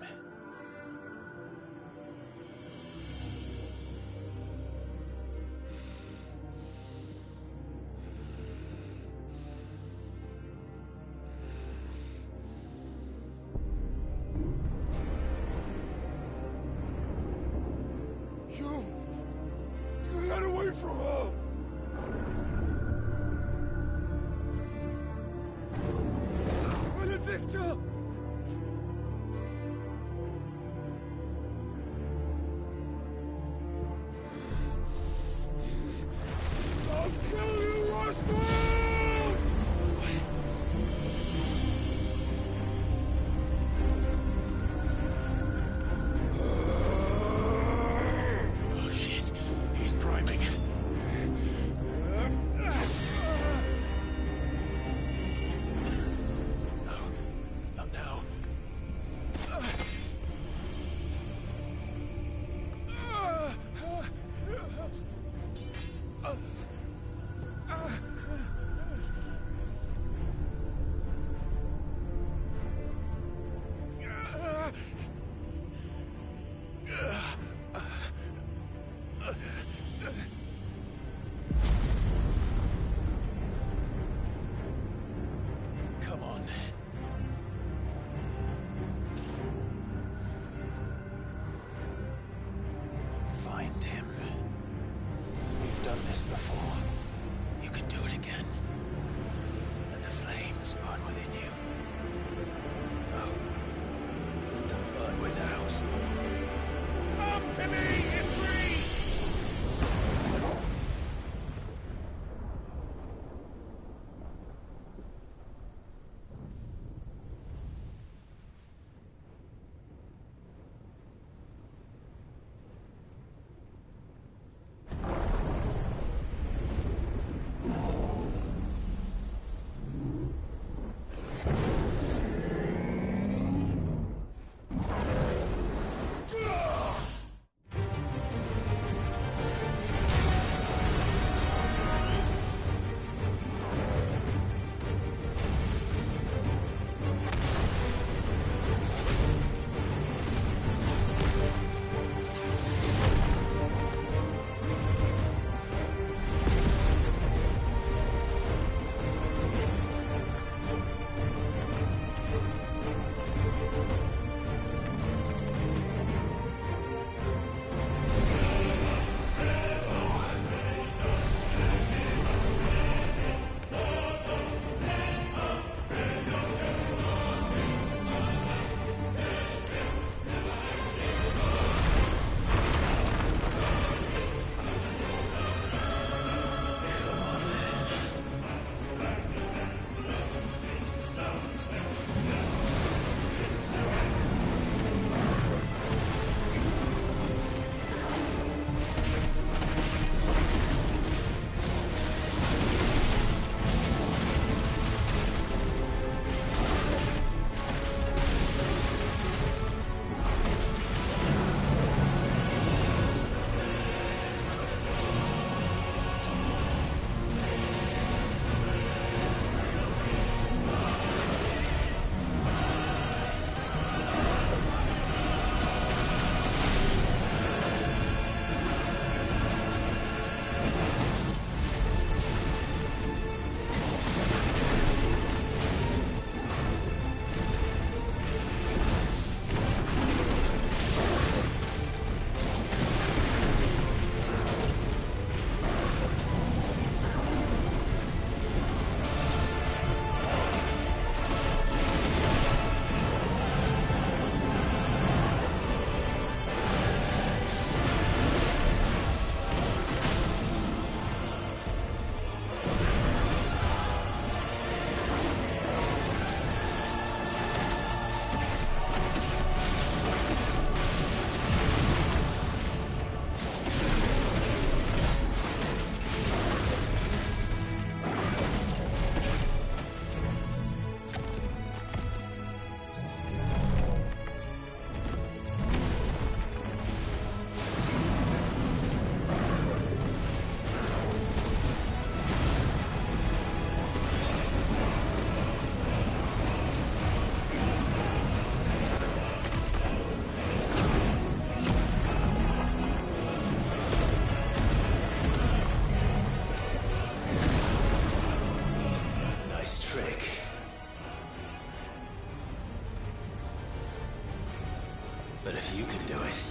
If you can do it,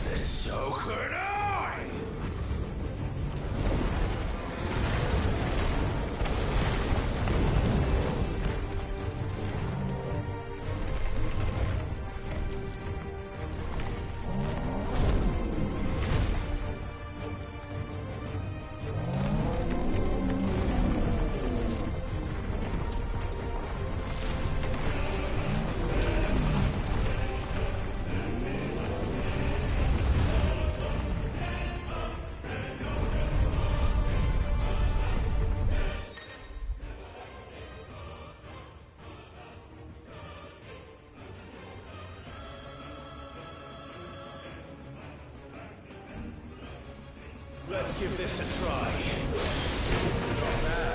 then so could I! Let's give this a try. Not bad.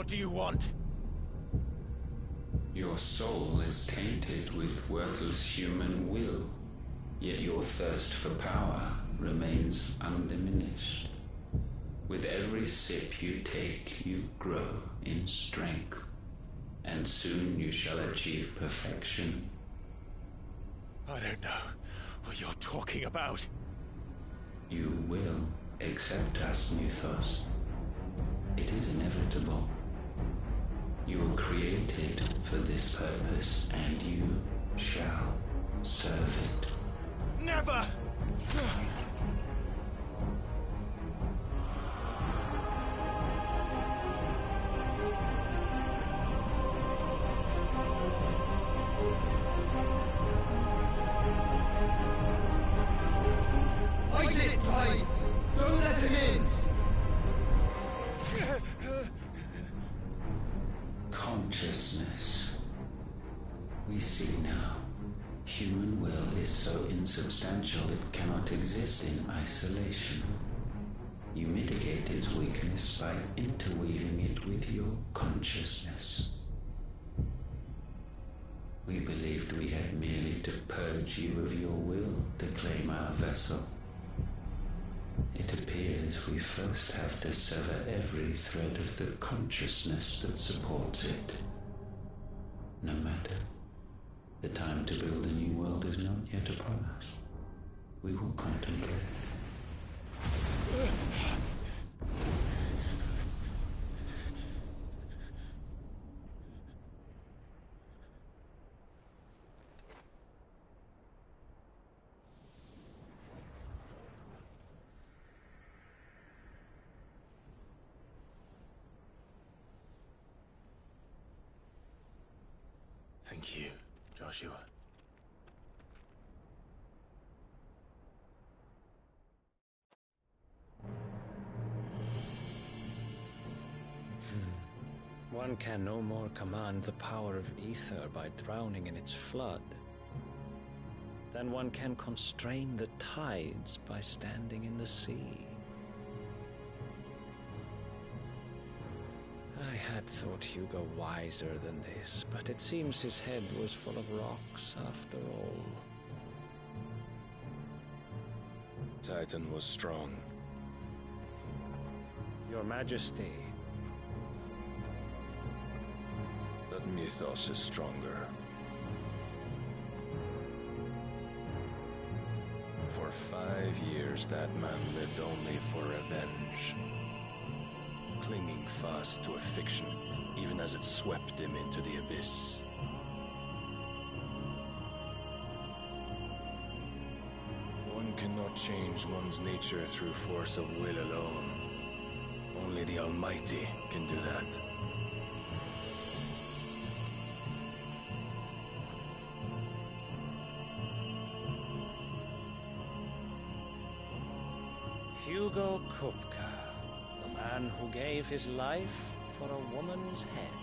What do you want? Your soul is tainted with worthless human will, yet your thirst for power remains undiminished. With every sip you take, you grow in strength, and soon you shall achieve perfection. I don't know what you're talking about. You will accept us, Mythos. It is inevitable. You were created for this purpose, and you shall serve it. Never! Fight it, Tide! Don't let him in! Consciousness. We see now. Human will is so insubstantial it cannot exist in isolation. You mitigate its weakness by interweaving it with your consciousness. We believed we had merely to purge you of your will to claim our vessel. It appears we first have to sever every thread of the consciousness that supports it. No matter. The time to build a new world is not yet upon us. We will contemplate. Thank you, Joshua. One can no more command the power of ether by drowning in its flood than one can constrain the tides by standing in the sea. I had thought Hugo wiser than this, but it seems his head was full of rocks after all. Titan was strong. Your Majesty. But Mythos is stronger. For 5 years, that man lived only for revenge. Clinging fast to a fiction, even as it swept him into the abyss. One cannot change one's nature through force of will alone. Only the Almighty can do that. Hugo Kupka, the man who gave his life for a woman's head.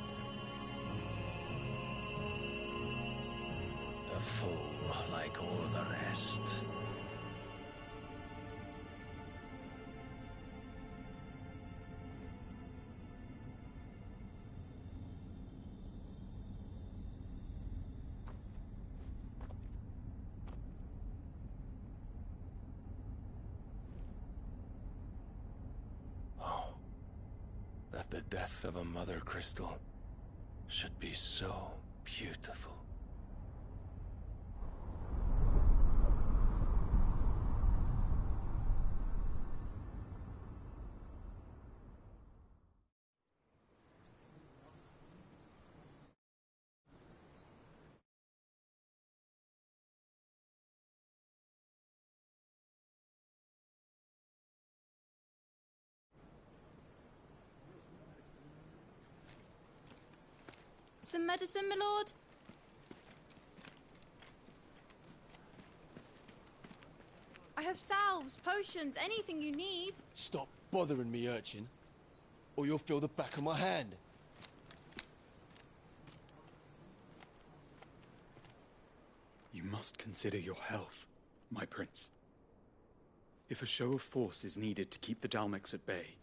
A fool like all the rest. That the death of a mother crystal should be so beautiful. Some medicine, my lord? I have salves, potions, anything you need. Stop bothering me, urchin, or you'll feel the back of my hand. You must consider your health, my prince. If a show of force is needed to keep the Dalmex at bay,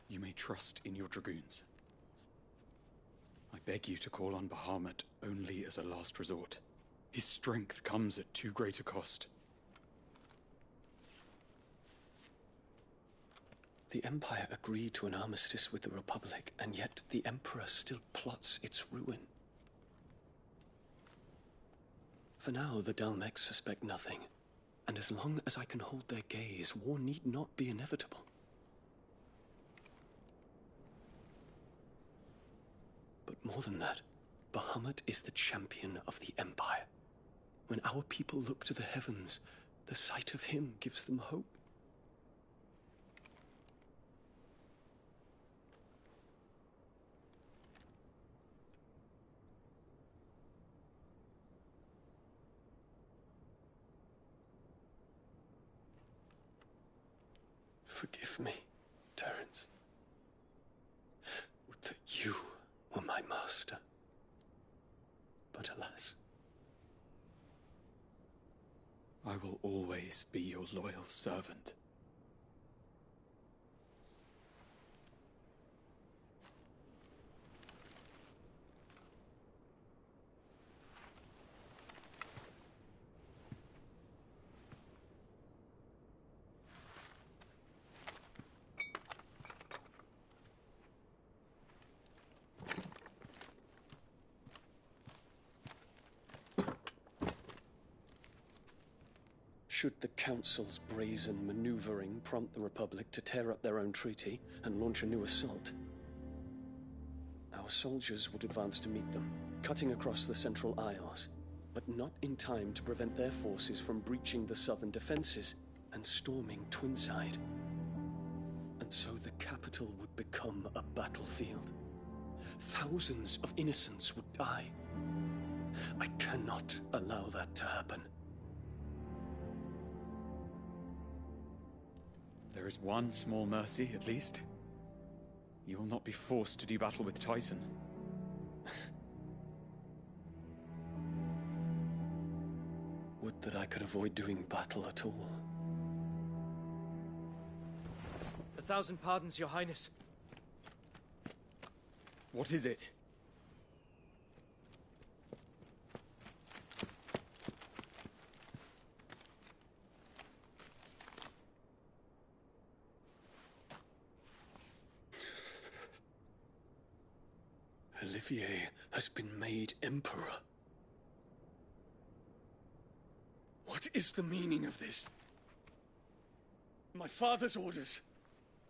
you may trust in your dragoons. I beg you to call on Bahamut only as a last resort. His strength comes at too great a cost. The Empire agreed to an armistice with the Republic, and yet the Emperor still plots its ruin. For now, the Dalmex suspect nothing, and as long as I can hold their gaze, war need not be inevitable. But more than that, Bahamut is the champion of the Empire. When our people look to the heavens, the sight of him gives them hope. Forgive me, Terence. Would that you were my master. But alas. I will always be your loyal servant. Should the Council's brazen maneuvering prompt the Republic to tear up their own treaty and launch a new assault, our soldiers would advance to meet them, cutting across the Central Isles, but not in time to prevent their forces from breaching the southern defenses and storming Twinside. And so the capital would become a battlefield. Thousands of innocents would die. I cannot allow that to happen. There is one small mercy, at least. You will not be forced to do battle with Titan. Would that I could avoid doing battle at all. 1,000 pardons, Your Highness. What is it? Olivier has been made Emperor. What is the meaning of this? My father's orders.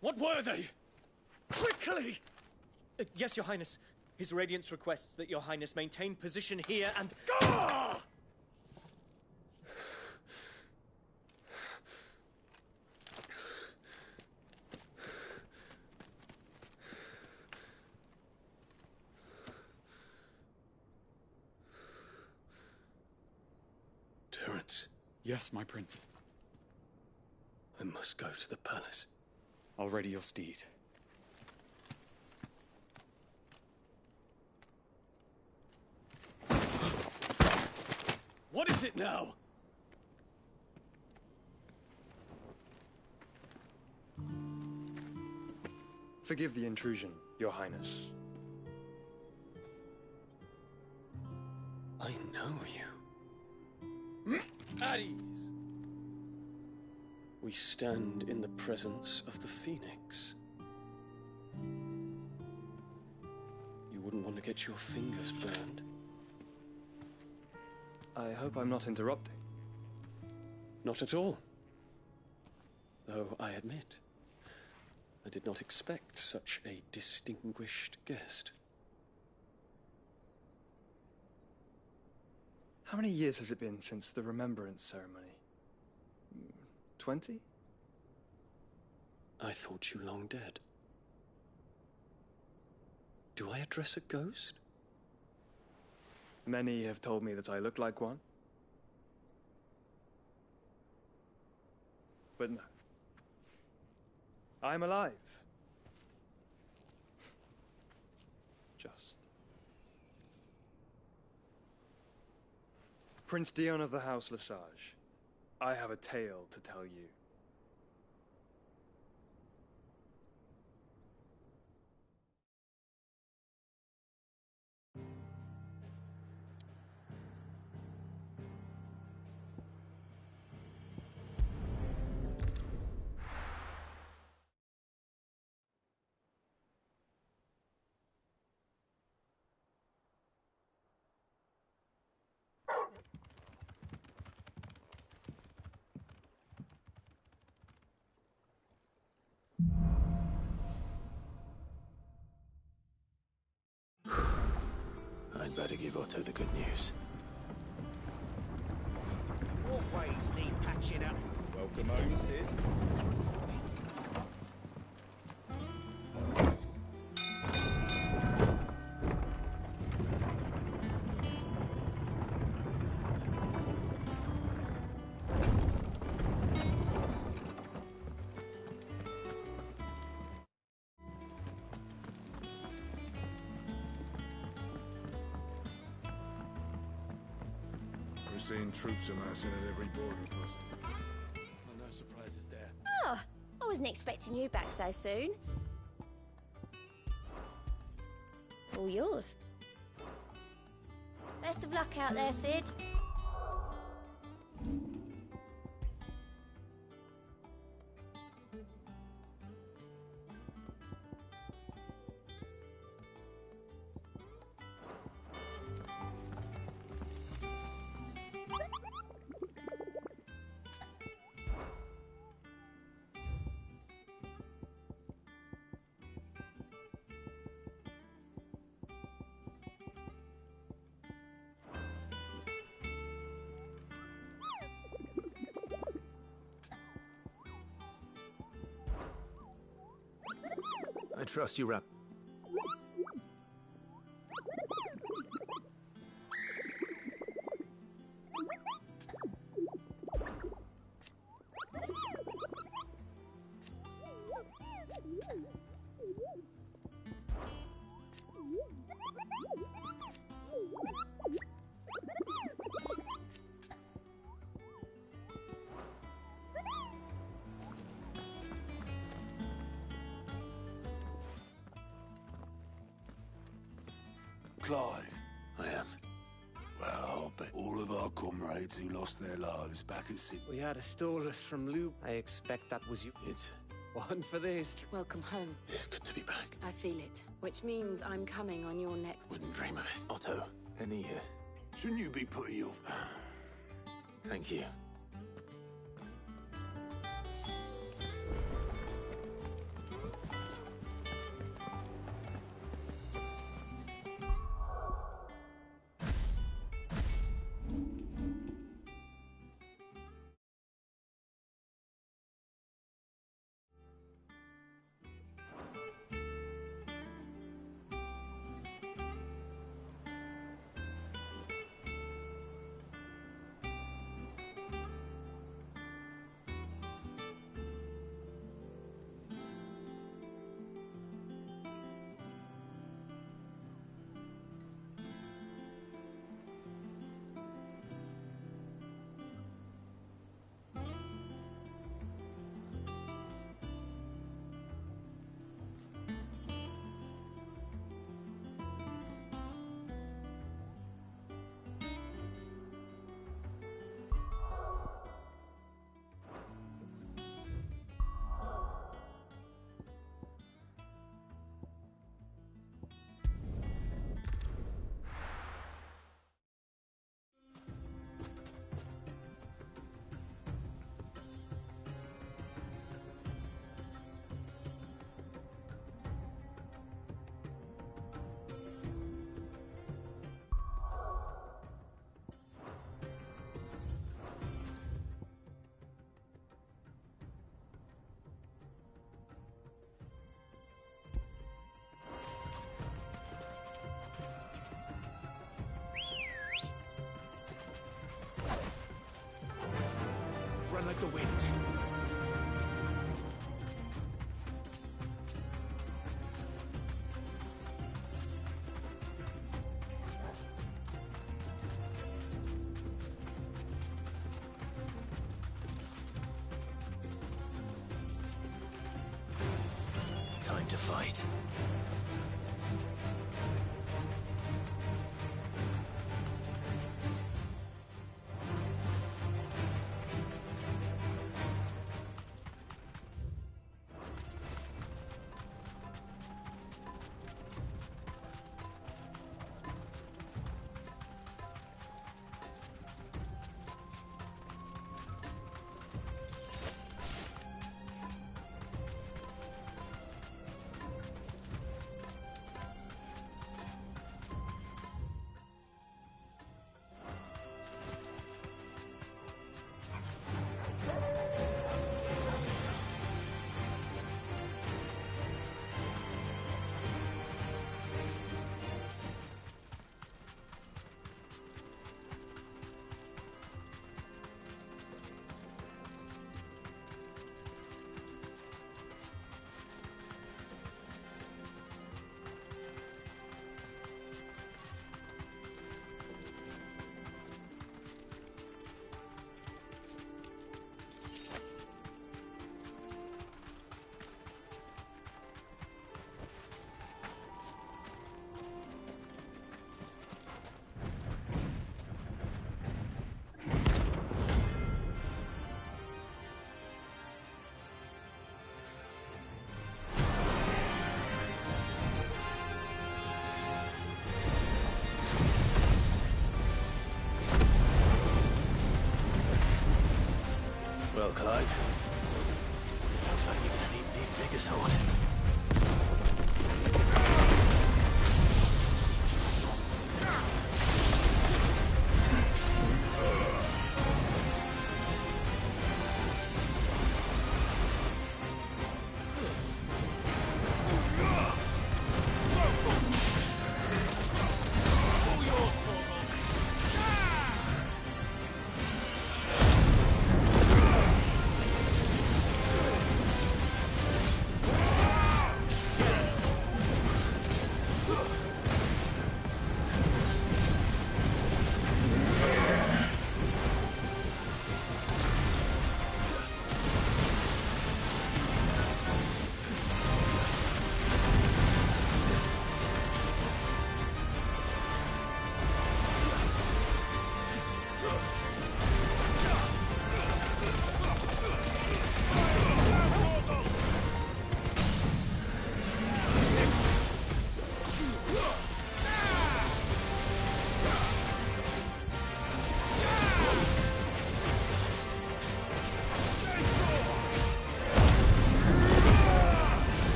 What were they? Quickly! Yes, Your Highness. His Radiance requests that Your Highness maintain position here and... Ah! Terence. Yes, my prince. I must go to the palace. I'll ready your steed. What is it now? Forgive the intrusion, Your Highness. I know you. At ease. We stand in the presence of the Phoenix. You wouldn't want to get your fingers burned. I hope I'm not interrupting. Not at all. Though I admit, I did not expect such a distinguished guest. How many years has it been since the Remembrance ceremony? 20? I thought you long dead. Do I address a ghost? Many have told me that I look like one. But no. I'm alive. Just. Prince Dion of the House Lesage, I have a tale to tell you. better give Otto the good news. Walkways need patching up. Welcome home, Sid. We're seeing troops amassing at every border post. No surprises there. Oh, I wasn't expecting you back so soon. All yours. Best of luck out there, Sid. I trust you, Rap. Clive. I am. Well, I'll bet all of our comrades who lost their lives back at Sid. We had a stole us from Loop. I expect that was you. It's one for this. Welcome home. It's good to be back. I feel it. Which means I'm coming on your next... Wouldn't dream of it. Otto, Annie, Shouldn't you be putting your... thank you. Run like the wind. Time to fight. Well, Clive, looks like you're gonna need an even bigger sword.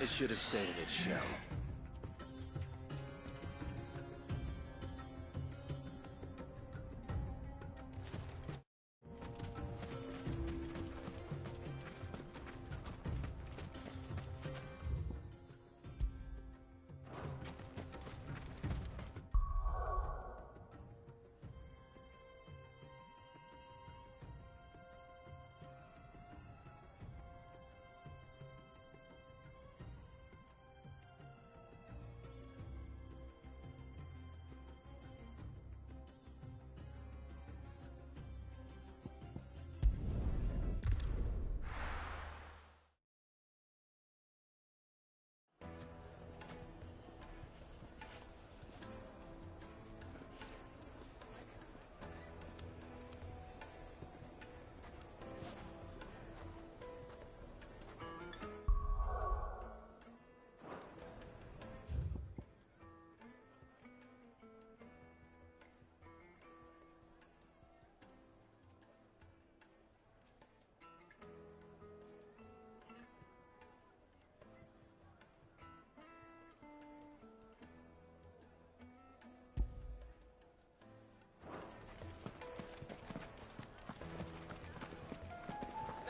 It should have stayed in its shell.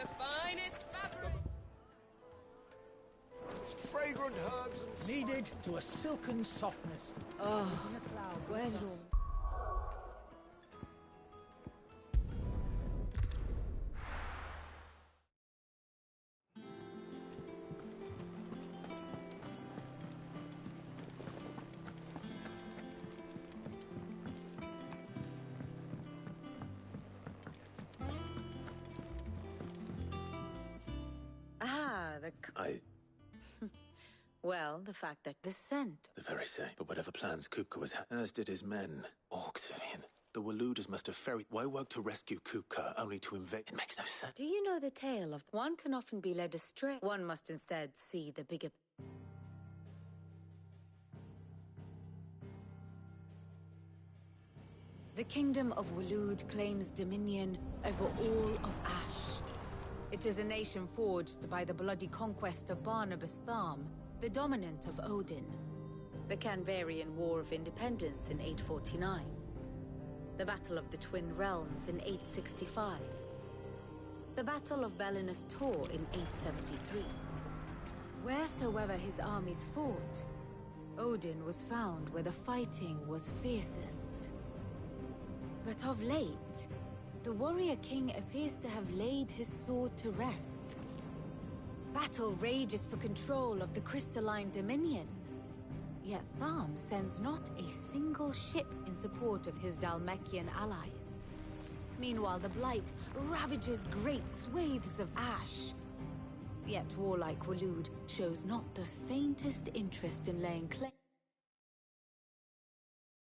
The finest fabric. Fragrant herbs and Kneaded to a silken softness. Oh, where did all... Well, the fact that the scent... The very same. But whatever plans Kupka was as did his men. Orcs, Vivian. The Waluders must have ferried Wywog to rescue Kupka, only to invade. It makes no sense. Do you know the tale of... One can often be led astray. One must instead see the bigger... The Kingdom of Walud claims dominion over all of Ash. It is a nation forged by the bloody conquest of Barnabas Tharm, the dominant of Odin. The Canvarian War of Independence in 849. The Battle of the Twin Realms in 865. The Battle of Belinus Tor in 873. Wheresoever his armies fought, Odin was found where the fighting was fiercest. But of late, the warrior king appears to have laid his sword to rest. Battle rages for control of the crystalline dominion. Yet Tharm sends not a single ship in support of his Dhalmekian allies. Meanwhile, the Blight ravages great swathes of Ash. Yet warlike Walud shows not the faintest interest in laying claim.